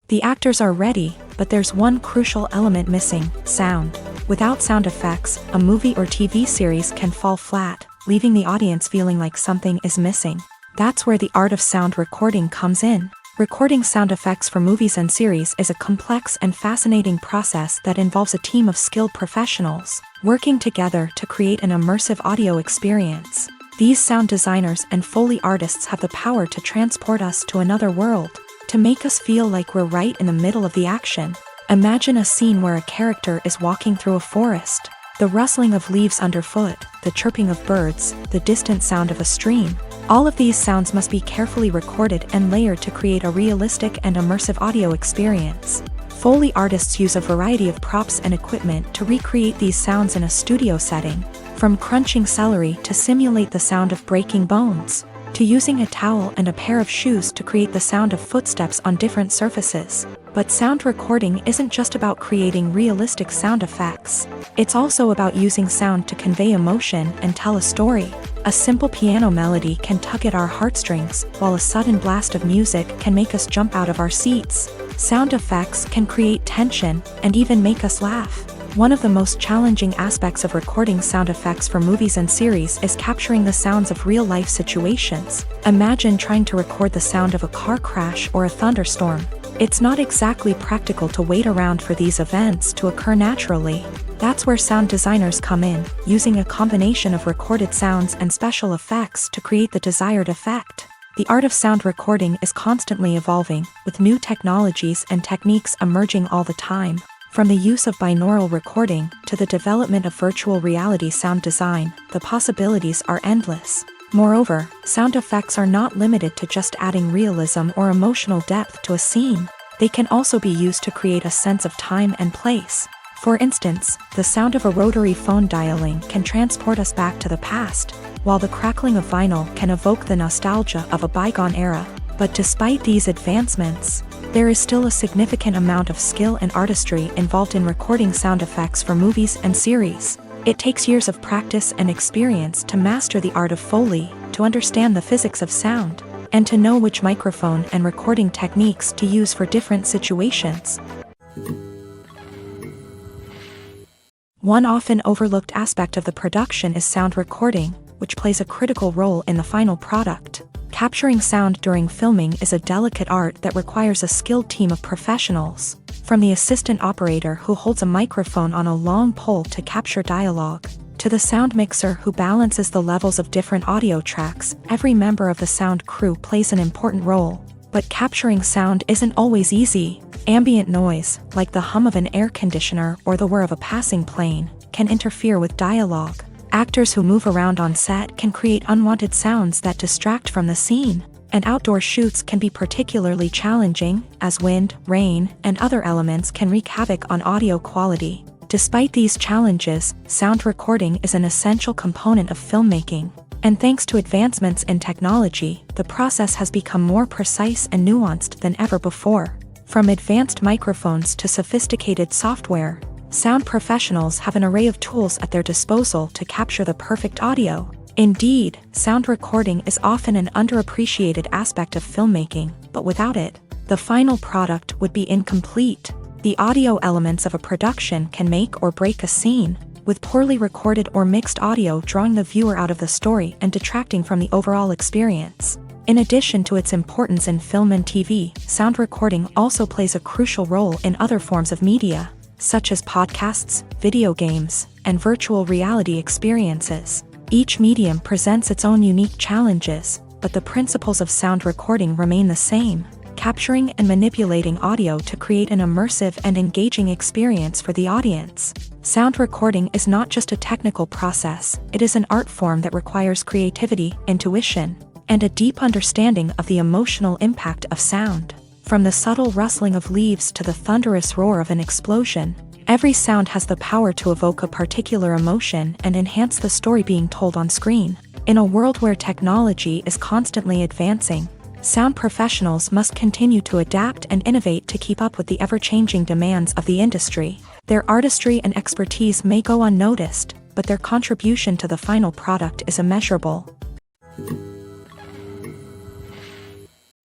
The actors are ready, but there's one crucial element missing: sound. Without sound effects, a movie or TV series can fall flat, leaving the audience feeling like something is missing. That's where the art of sound recording comes in. Recording sound effects for movies and series is a complex and fascinating process that involves a team of skilled professionals working together to create an immersive audio experience. These sound designers and Foley artists have the power to transport us to another world, to make us feel like we're right in the middle of the action. Imagine a scene where a character is walking through a forest. The rustling of leaves underfoot, the chirping of birds, the distant sound of a stream. All of these sounds must be carefully recorded and layered to create a realistic and immersive audio experience. Foley artists use a variety of props and equipment to recreate these sounds in a studio setting, from crunching celery to simulate the sound of breaking bones. to using a towel and a pair of shoes to create the sound of footsteps on different surfaces. But sound recording isn't just about creating realistic sound effects. It's also about using sound to convey emotion and tell a story. A simple piano melody can tug at our heartstrings, while a sudden blast of music can make us jump out of our seats. Sound effects can create tension and even make us laugh. One of the most challenging aspects of recording sound effects for movies and series is capturing the sounds of real-life situations. Imagine trying to record the sound of a car crash or a thunderstorm. It's not exactly practical to wait around for these events to occur naturally. That's where sound designers come in, using a combination of recorded sounds and special effects to create the desired effect. The art of sound recording is constantly evolving, with new technologies and techniques emerging all the time. From the use of binaural recording to the development of virtual reality sound design, the possibilities are endless. Moreover, sound effects are not limited to just adding realism or emotional depth to a scene. They can also be used to create a sense of time and place. For instance, the sound of a rotary phone dialing can transport us back to the past, while the crackling of vinyl can evoke the nostalgia of a bygone era. But despite these advancements, there is still a significant amount of skill and artistry involved in recording sound effects for movies and series. It takes years of practice and experience to master the art of Foley, to understand the physics of sound, and to know which microphone and recording techniques to use for different situations. One often overlooked aspect of the production is sound recording, which plays a critical role in the final product. Capturing sound during filming is a delicate art that requires a skilled team of professionals. From the assistant operator who holds a microphone on a long pole to capture dialogue, to the sound mixer who balances the levels of different audio tracks, every member of the sound crew plays an important role. But capturing sound isn't always easy. Ambient noise, like the hum of an air conditioner or the whir of a passing plane, can interfere with dialogue. Actors who move around on set can create unwanted sounds that distract from the scene, and outdoor shoots can be particularly challenging, as wind, rain, and other elements can wreak havoc on audio quality. Despite these challenges, sound recording is an essential component of filmmaking, and thanks to advancements in technology, the process has become more precise and nuanced than ever before. From advanced microphones to sophisticated software, sound professionals have an array of tools at their disposal to capture the perfect audio. Indeed, sound recording is often an underappreciated aspect of filmmaking, but without it, the final product would be incomplete. The audio elements of a production can make or break a scene, with poorly recorded or mixed audio drawing the viewer out of the story and detracting from the overall experience. In addition to its importance in film and TV, sound recording also plays a crucial role in other forms of media, such as podcasts, video games, and virtual reality experiences. Each medium presents its own unique challenges, but the principles of sound recording remain the same, capturing and manipulating audio to create an immersive and engaging experience for the audience. Sound recording is not just a technical process, it is an art form that requires creativity, intuition, and a deep understanding of the emotional impact of sound. From the subtle rustling of leaves to the thunderous roar of an explosion, every sound has the power to evoke a particular emotion and enhance the story being told on screen. In a world where technology is constantly advancing, sound professionals must continue to adapt and innovate to keep up with the ever-changing demands of the industry. Their artistry and expertise may go unnoticed, but their contribution to the final product is immeasurable.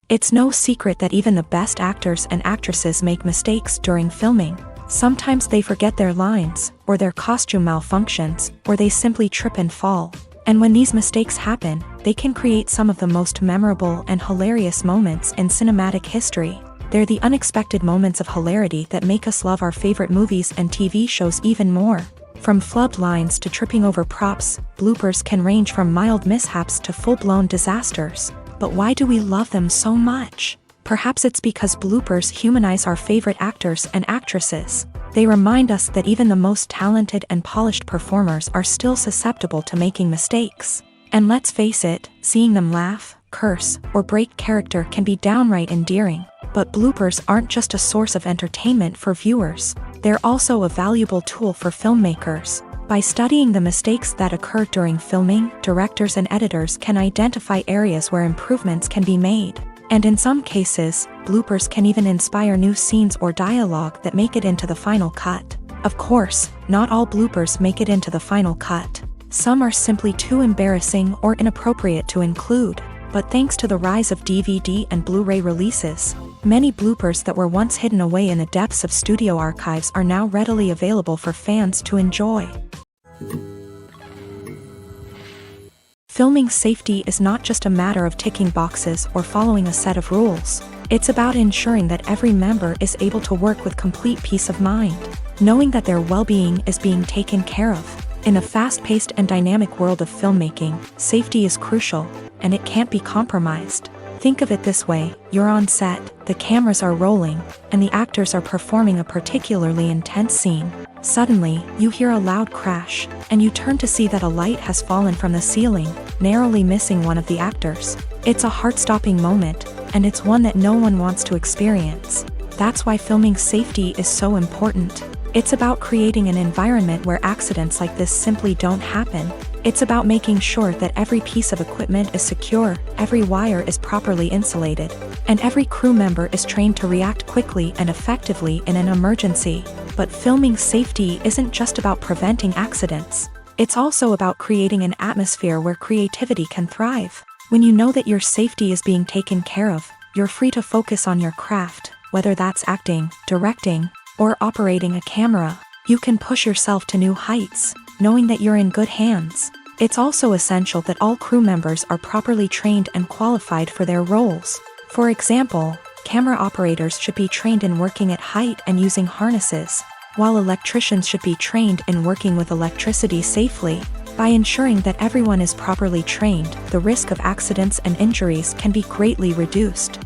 It's no secret that even the best actors and actresses make mistakes during filming. Sometimes they forget their lines, or their costume malfunctions, or they simply trip and fall. And when these mistakes happen, they can create some of the most memorable and hilarious moments in cinematic history. They're the unexpected moments of hilarity that make us love our favorite movies and TV shows even more. From flubbed lines to tripping over props, bloopers can range from mild mishaps to full-blown disasters. But why do we love them so much? Perhaps it's because bloopers humanize our favorite actors and actresses. They remind us that even the most talented and polished performers are still susceptible to making mistakes. And let's face it, seeing them laugh, curse, or break character can be downright endearing. But bloopers aren't just a source of entertainment for viewers. They're also a valuable tool for filmmakers. By studying the mistakes that occur during filming, directors and editors can identify areas where improvements can be made. And in some cases, bloopers can even inspire new scenes or dialogue that make it into the final cut. Of course, not all bloopers make it into the final cut. Some are simply too embarrassing or inappropriate to include. But thanks to the rise of DVD and Blu-ray releases, many bloopers that were once hidden away in the depths of studio archives are now readily available for fans to enjoy. Filming safety is not just a matter of ticking boxes or following a set of rules. It's about ensuring that every member is able to work with complete peace of mind, knowing that their well-being is being taken care of. In a fast-paced and dynamic world of filmmaking, safety is crucial, and it can't be compromised. Think of it this way: you're on set, the cameras are rolling, and the actors are performing a particularly intense scene. Suddenly, you hear a loud crash, and you turn to see that a light has fallen from the ceiling, narrowly missing one of the actors. It's a heart-stopping moment, and it's one that no one wants to experience. That's why filming safety is so important. It's about creating an environment where accidents like this simply don't happen. It's about making sure that every piece of equipment is secure, every wire is properly insulated, and every crew member is trained to react quickly and effectively in an emergency. But filming safety isn't just about preventing accidents. It's also about creating an atmosphere where creativity can thrive. When you know that your safety is being taken care of, you're free to focus on your craft, whether that's acting, directing, or operating a camera. You can push yourself to new heights, knowing that you're in good hands. It's also essential that all crew members are properly trained and qualified for their roles. For example, camera operators should be trained in working at height and using harnesses, while electricians should be trained in working with electricity safely. By ensuring that everyone is properly trained, the risk of accidents and injuries can be greatly reduced.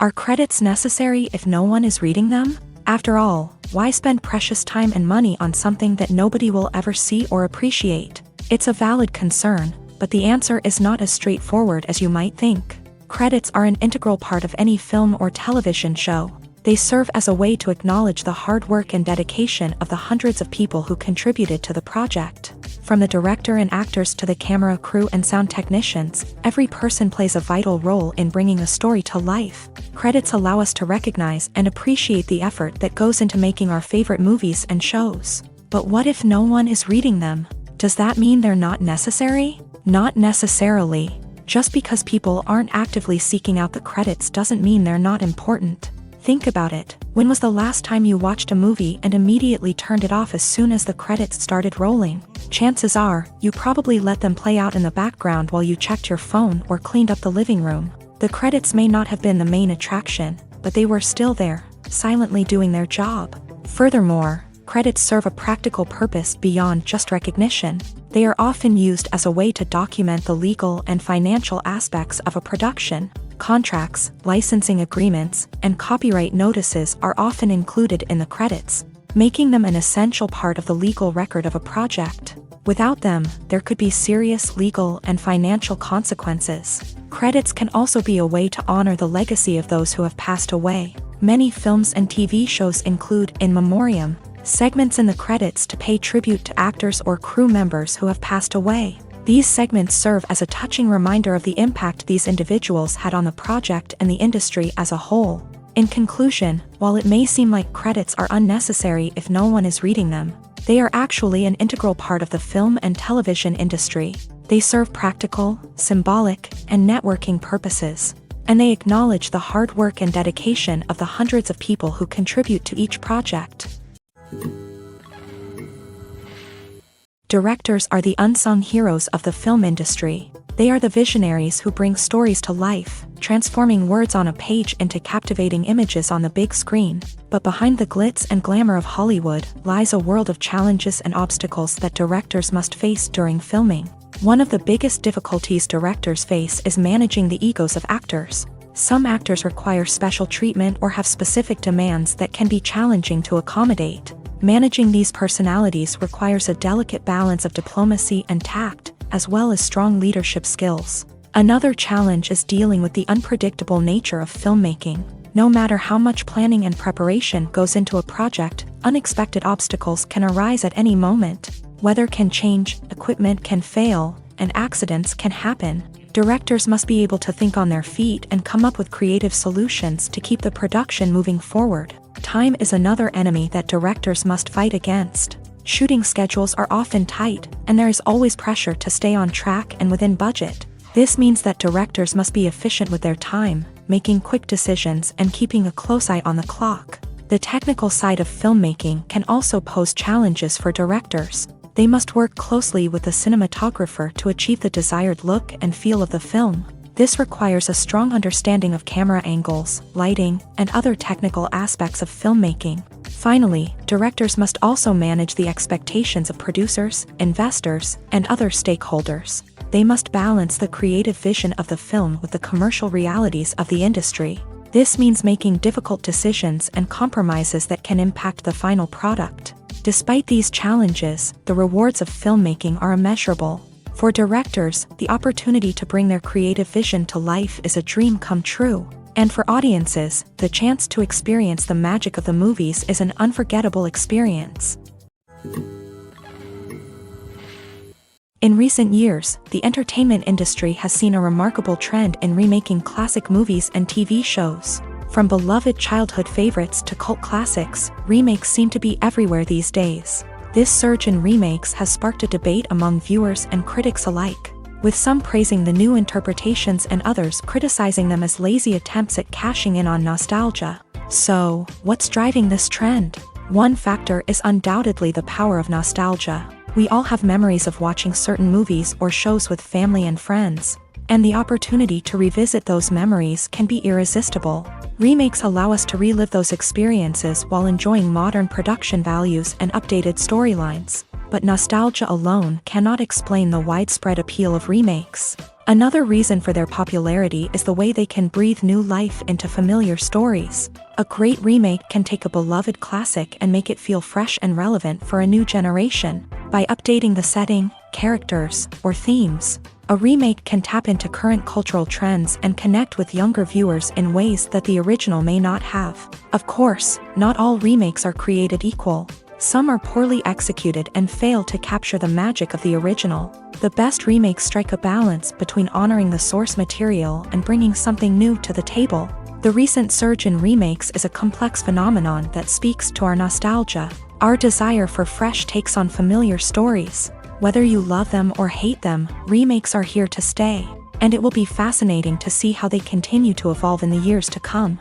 Are credits necessary if no one is reading them? After all, why spend precious time and money on something that nobody will ever see or appreciate? It's a valid concern, but the answer is not as straightforward as you might think. Credits are an integral part of any film or television show. They serve as a way to acknowledge the hard work and dedication of the hundreds of people who contributed to the project. From the director and actors to the camera crew and sound technicians, every person plays a vital role in bringing a story to life. Credits allow us to recognize and appreciate the effort that goes into making our favorite movies and shows. But what if no one is reading them? Does that mean they're not necessary? Not necessarily. Just because people aren't actively seeking out the credits doesn't mean they're not important. Think about it. When was the last time you watched a movie and immediately turned it off as soon as the credits started rolling? Chances are, you probably let them play out in the background while you checked your phone or cleaned up the living room. The credits may not have been the main attraction, but they were still there, silently doing their job. Furthermore, credits serve a practical purpose beyond just recognition. They are often used as a way to document the legal and financial aspects of a production. Contracts, licensing agreements, and copyright notices are often included in the credits, making them an essential part of the legal record of a project. Without them, there could be serious legal and financial consequences. Credits can also be a way to honor the legacy of those who have passed away. Many films and TV shows include in memoriam segments in the credits to pay tribute to actors or crew members who have passed away. These segments serve as a touching reminder of the impact these individuals had on the project and the industry as a whole. In conclusion, while it may seem like credits are unnecessary if no one is reading them, they are actually an integral part of the film and television industry. They serve practical, symbolic, and networking purposes, and they acknowledge the hard work and dedication of the hundreds of people who contribute to each project. Directors are the unsung heroes of the film industry. They are the visionaries who bring stories to life, transforming words on a page into captivating images on the big screen. But behind the glitz and glamour of Hollywood lies a world of challenges and obstacles that directors must face during filming. One of the biggest difficulties directors face is managing the egos of actors. Some actors require special treatment or have specific demands that can be challenging to accommodate. Managing these personalities requires a delicate balance of diplomacy and tact, as well as strong leadership skills. Another challenge is dealing with the unpredictable nature of filmmaking. No matter how much planning and preparation goes into a project, Unexpected obstacles can arise at any moment. Weather can change, equipment can fail, and accidents can happen. Directors must be able to think on their feet and come up with creative solutions to keep the production moving forward. Time is another enemy that directors must fight against. Shooting schedules are often tight, and there is always pressure to stay on track and within budget. This means that directors must be efficient with their time, making quick decisions and keeping a close eye on the clock. The technical side of filmmaking can also pose challenges for directors. They must work closely with the cinematographer to achieve the desired look and feel of the film. This requires a strong understanding of camera angles, lighting, and other technical aspects of filmmaking. Finally, directors must also manage the expectations of producers, investors, and other stakeholders. They must balance the creative vision of the film with the commercial realities of the industry. This means making difficult decisions and compromises that can impact the final product. Despite these challenges, the rewards of filmmaking are immeasurable. For directors, the opportunity to bring their creative vision to life is a dream come true. And for audiences, the chance to experience the magic of the movies is an unforgettable experience. In recent years, the entertainment industry has seen a remarkable trend in remaking classic movies and TV shows. From beloved childhood favorites to cult classics, remakes seem to be everywhere these days. This surge in remakes has sparked a debate among viewers and critics alike, with some praising the new interpretations and others criticizing them as lazy attempts at cashing in on nostalgia. So, what's driving this trend? One factor is undoubtedly the power of nostalgia. We all have memories of watching certain movies or shows with family and friends, and the opportunity to revisit those memories can be irresistible. Remakes allow us to relive those experiences while enjoying modern production values and updated storylines. But nostalgia alone cannot explain the widespread appeal of remakes. Another reason for their popularity is the way they can breathe new life into familiar stories. A great remake can take a beloved classic and make it feel fresh and relevant for a new generation. By updating the setting, characters, or themes, a remake can tap into current cultural trends and connect with younger viewers in ways that the original may not have. Of course, not all remakes are created equal. Some are poorly executed and fail to capture the magic of the original. The best remakes strike a balance between honoring the source material and bringing something new to the table. The recent surge in remakes is a complex phenomenon that speaks to our nostalgia, our desire for fresh takes on familiar stories. Whether you love them or hate them, remakes are here to stay, and it will be fascinating to see how they continue to evolve in the years to come.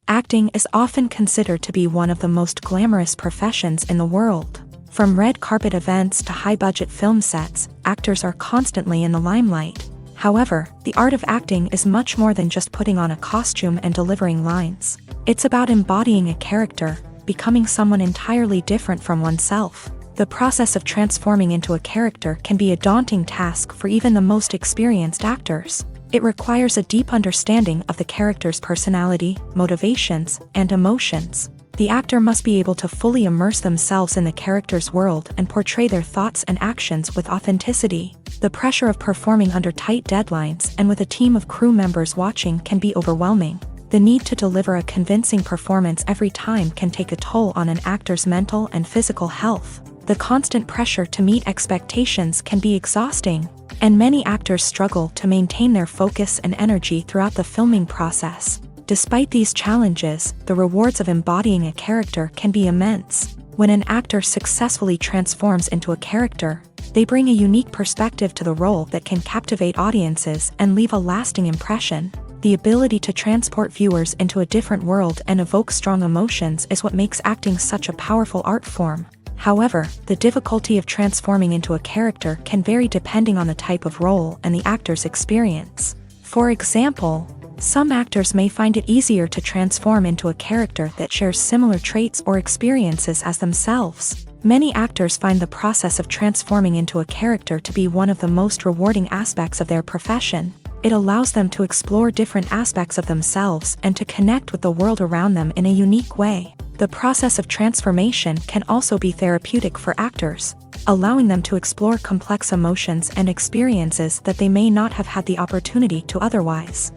Acting is often considered to be one of the most glamorous professions in the world. From red carpet events to high-budget film sets, actors are constantly in the limelight. However, the art of acting is much more than just putting on a costume and delivering lines. It's about embodying a character, becoming someone entirely different from oneself. The process of transforming into a character can be a daunting task for even the most experienced actors. It requires a deep understanding of the character's personality, motivations, and emotions. The actor must be able to fully immerse themselves in the character's world and portray their thoughts and actions with authenticity. The pressure of performing under tight deadlines and with a team of crew members watching can be overwhelming. The need to deliver a convincing performance every time can take a toll on an actor's mental and physical health. The constant pressure to meet expectations can be exhausting, and many actors struggle to maintain their focus and energy throughout the filming process. Despite these challenges, the rewards of embodying a character can be immense. When an actor successfully transforms into a character, they bring a unique perspective to the role that can captivate audiences and leave a lasting impression. The ability to transport viewers into a different world and evoke strong emotions is what makes acting such a powerful art form. However, the difficulty of transforming into a character can vary depending on the type of role and the actor's experience. For example, some actors may find it easier to transform into a character that shares similar traits or experiences as themselves. Many actors find the process of transforming into a character to be one of the most rewarding aspects of their profession. It allows them to explore different aspects of themselves and to connect with the world around them in a unique way. The process of transformation can also be therapeutic for actors, allowing them to explore complex emotions and experiences that they may not have had the opportunity to otherwise.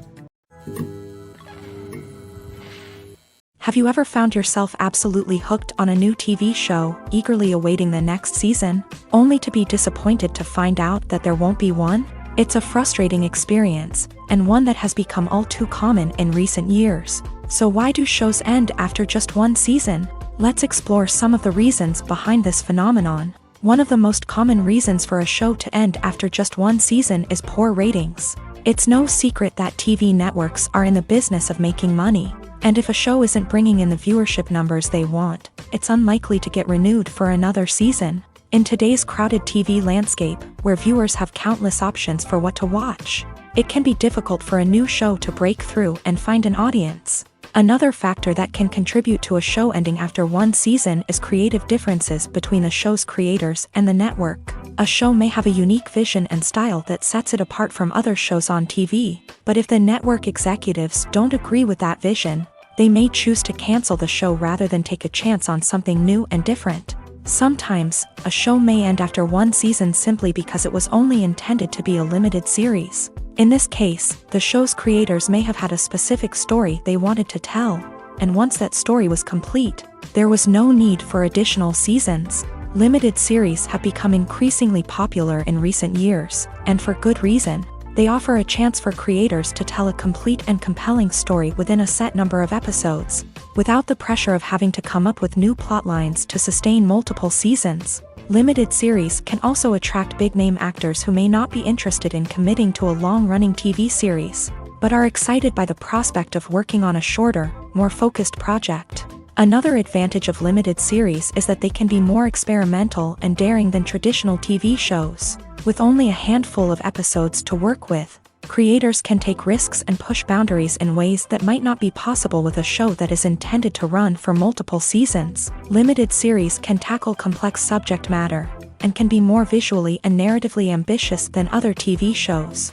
Have you ever found yourself absolutely hooked on a new TV show, eagerly awaiting the next season, only to be disappointed to find out that there won't be one? It's a frustrating experience, and one that has become all too common in recent years. So why do shows end after just one season? Let's explore some of the reasons behind this phenomenon. One of the most common reasons for a show to end after just one season is poor ratings. It's no secret that TV networks are in the business of making money. And if a show isn't bringing in the viewership numbers they want, it's unlikely to get renewed for another season. In today's crowded TV landscape, where viewers have countless options for what to watch, it can be difficult for a new show to break through and find an audience. Another factor that can contribute to a show ending after one season is creative differences between the show's creators and the network. A show may have a unique vision and style that sets it apart from other shows on TV, but if the network executives don't agree with that vision, they may choose to cancel the show rather than take a chance on something new and different. Sometimes, a show may end after one season simply because it was only intended to be a limited series. In this case, the show's creators may have had a specific story they wanted to tell, and once that story was complete, there was no need for additional seasons. Limited series have become increasingly popular in recent years, and for good reason. They offer a chance for creators to tell a complete and compelling story within a set number of episodes, without the pressure of having to come up with new plotlines to sustain multiple seasons. Limited series can also attract big-name actors who may not be interested in committing to a long-running TV series, but are excited by the prospect of working on a shorter, more focused project. Another advantage of limited series is that they can be more experimental and daring than traditional TV shows. With only a handful of episodes to work with, creators can take risks and push boundaries in ways that might not be possible with a show that is intended to run for multiple seasons. Limited series can tackle complex subject matter, and can be more visually and narratively ambitious than other TV shows.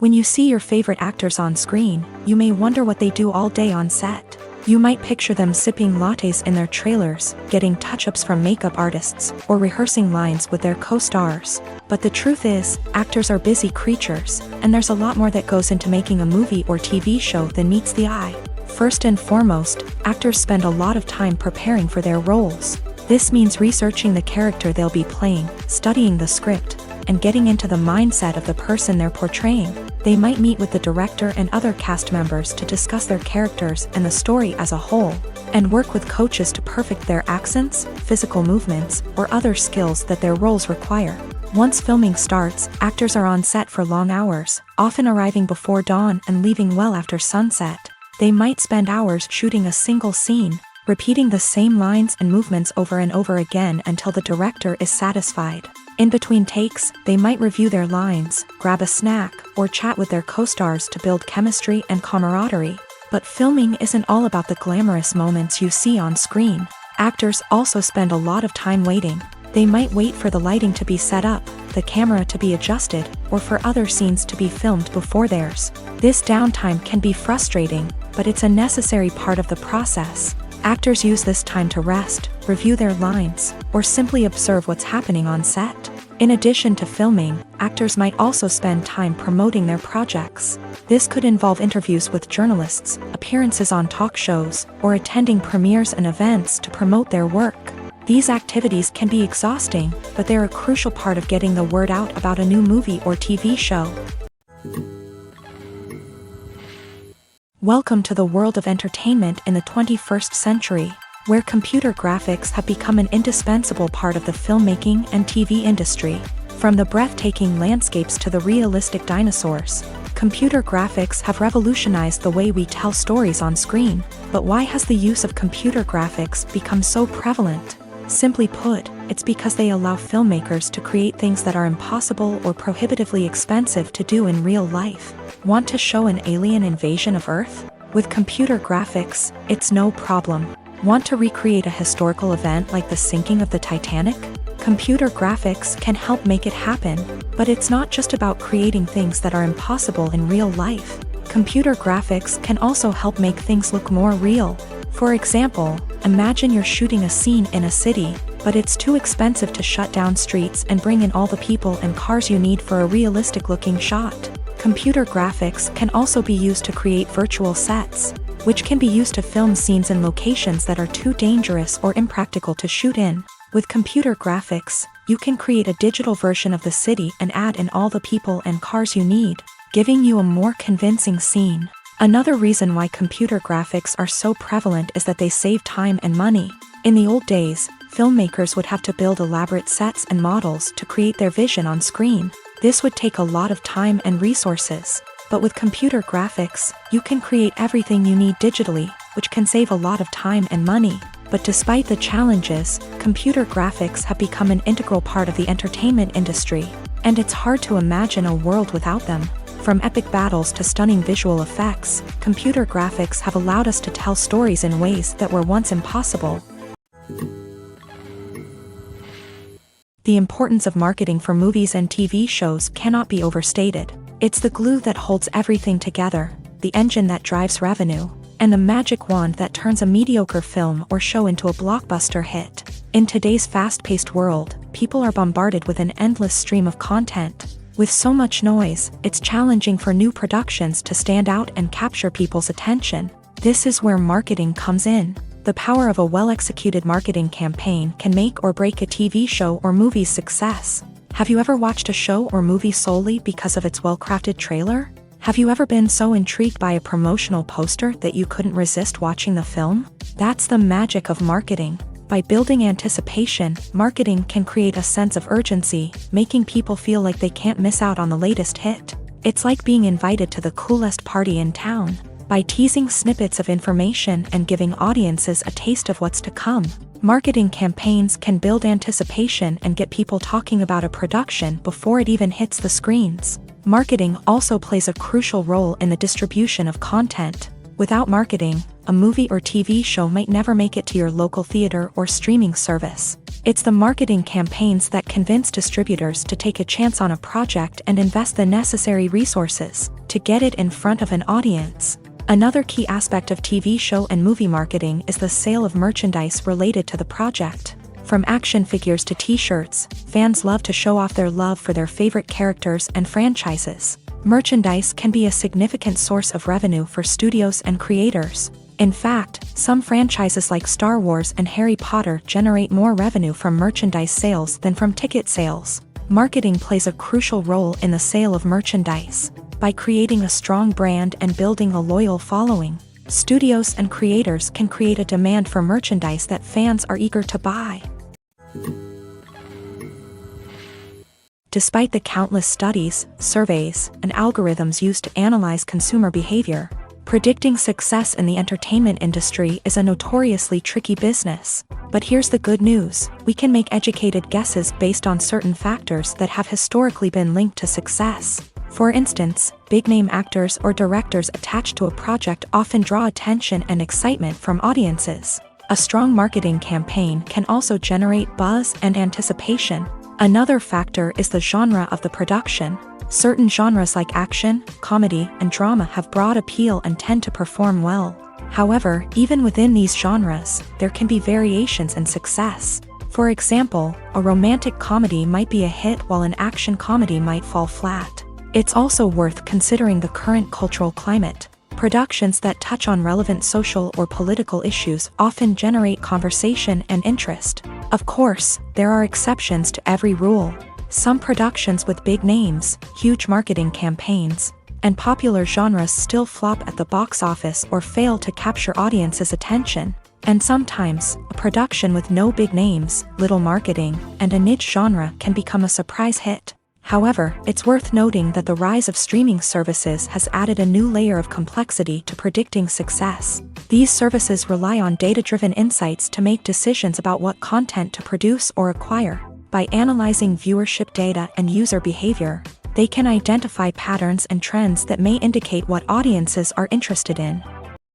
When you see your favorite actors on screen, you may wonder what they do all day on set. You might picture them sipping lattes in their trailers, getting touch-ups from makeup artists, or rehearsing lines with their co-stars. But the truth is, actors are busy creatures, and there's a lot more that goes into making a movie or TV show than meets the eye. First and foremost, actors spend a lot of time preparing for their roles. This means researching the character they'll be playing, studying the script, and getting into the mindset of the person they're portraying. They might meet with the director and other cast members to discuss their characters and the story as a whole, and work with coaches to perfect their accents, physical movements, or other skills that their roles require. Once filming starts, actors are on set for long hours, often arriving before dawn and leaving well after sunset. They might spend hours shooting a single scene, repeating the same lines and movements over and over again until the director is satisfied. In between takes, they might review their lines, grab a snack, or chat with their co-stars to build chemistry and camaraderie. But filming isn't all about the glamorous moments you see on screen. Actors also spend a lot of time waiting. They might wait for the lighting to be set up, the camera to be adjusted, or for other scenes to be filmed before theirs. This downtime can be frustrating, but it's a necessary part of the process. Actors use this time to rest, review their lines, or simply observe what's happening on set. In addition to filming, actors might also spend time promoting their projects. This could involve interviews with journalists, appearances on talk shows, or attending premieres and events to promote their work. These activities can be exhausting, but they're a crucial part of getting the word out about a new movie or TV show. Welcome to the world of entertainment in the 21st century, where computer graphics have become an indispensable part of the filmmaking and TV industry. From the breathtaking landscapes to the realistic dinosaurs, computer graphics have revolutionized the way we tell stories on screen. But why has the use of computer graphics become so prevalent? Simply put, it's because they allow filmmakers to create things that are impossible or prohibitively expensive to do in real life. Want to show an alien invasion of Earth? With computer graphics, it's no problem. Want to recreate a historical event like the sinking of the Titanic? Computer graphics can help make it happen, but it's not just about creating things that are impossible in real life. Computer graphics can also help make things look more real. For example, imagine you're shooting a scene in a city, but it's too expensive to shut down streets and bring in all the people and cars you need for a realistic-looking shot. Computer graphics can also be used to create virtual sets, which can be used to film scenes in locations that are too dangerous or impractical to shoot in. With computer graphics, you can create a digital version of the city and add in all the people and cars you need, giving you a more convincing scene. Another reason why computer graphics are so prevalent is that they save time and money. In the old days, filmmakers would have to build elaborate sets and models to create their vision on screen. This would take a lot of time and resources. But with computer graphics, you can create everything you need digitally, which can save a lot of time and money. But despite the challenges, computer graphics have become an integral part of the entertainment industry, and it's hard to imagine a world without them. From epic battles to stunning visual effects, computer graphics have allowed us to tell stories in ways that were once impossible. The importance of marketing for movies and TV shows cannot be overstated. It's the glue that holds everything together, the engine that drives revenue, and the magic wand that turns a mediocre film or show into a blockbuster hit. In today's fast-paced world, people are bombarded with an endless stream of content. With so much noise, it's challenging for new productions to stand out and capture people's attention. This is where marketing comes in. The power of a well-executed marketing campaign can make or break a TV show or movie's success. Have you ever watched a show or movie solely because of its well-crafted trailer? Have you ever been so intrigued by a promotional poster that you couldn't resist watching the film? That's the magic of marketing. By building anticipation, marketing can create a sense of urgency, making people feel like they can't miss out on the latest hit. It's like being invited to the coolest party in town. By teasing snippets of information and giving audiences a taste of what's to come, marketing campaigns can build anticipation and get people talking about a production before it even hits the screens. Marketing also plays a crucial role in the distribution of content. Without marketing, a movie or TV show might never make it to your local theater or streaming service. It's the marketing campaigns that convince distributors to take a chance on a project and invest the necessary resources to get it in front of an audience. Another key aspect of TV show and movie marketing is the sale of merchandise related to the project. From action figures to t-shirts, fans love to show off their love for their favorite characters and franchises. Merchandise can be a significant source of revenue for studios and creators. In fact, some franchises like Star Wars and Harry Potter generate more revenue from merchandise sales than from ticket sales. Marketing plays a crucial role in the sale of merchandise. By creating a strong brand and building a loyal following, studios and creators can create a demand for merchandise that fans are eager to buy. Despite the countless studies, surveys, and algorithms used to analyze consumer behavior, predicting success in the entertainment industry is a notoriously tricky business. But here's the good news: we can make educated guesses based on certain factors that have historically been linked to success. For instance, big-name actors or directors attached to a project often draw attention and excitement from audiences. A strong marketing campaign can also generate buzz and anticipation. Another factor is the genre of the production. Certain genres like action, comedy, and drama have broad appeal and tend to perform well. However, even within these genres, there can be variations in success. For example, a romantic comedy might be a hit while an action comedy might fall flat. It's also worth considering the current cultural climate. Productions that touch on relevant social or political issues often generate conversation and interest. Of course, there are exceptions to every rule. Some productions with big names, huge marketing campaigns, and popular genres still flop at the box office or fail to capture audiences' attention. And sometimes, a production with no big names, little marketing, and a niche genre can become a surprise hit. However, it's worth noting that the rise of streaming services has added a new layer of complexity to predicting success. These services rely on data-driven insights to make decisions about what content to produce or acquire. By analyzing viewership data and user behavior, they can identify patterns and trends that may indicate what audiences are interested in.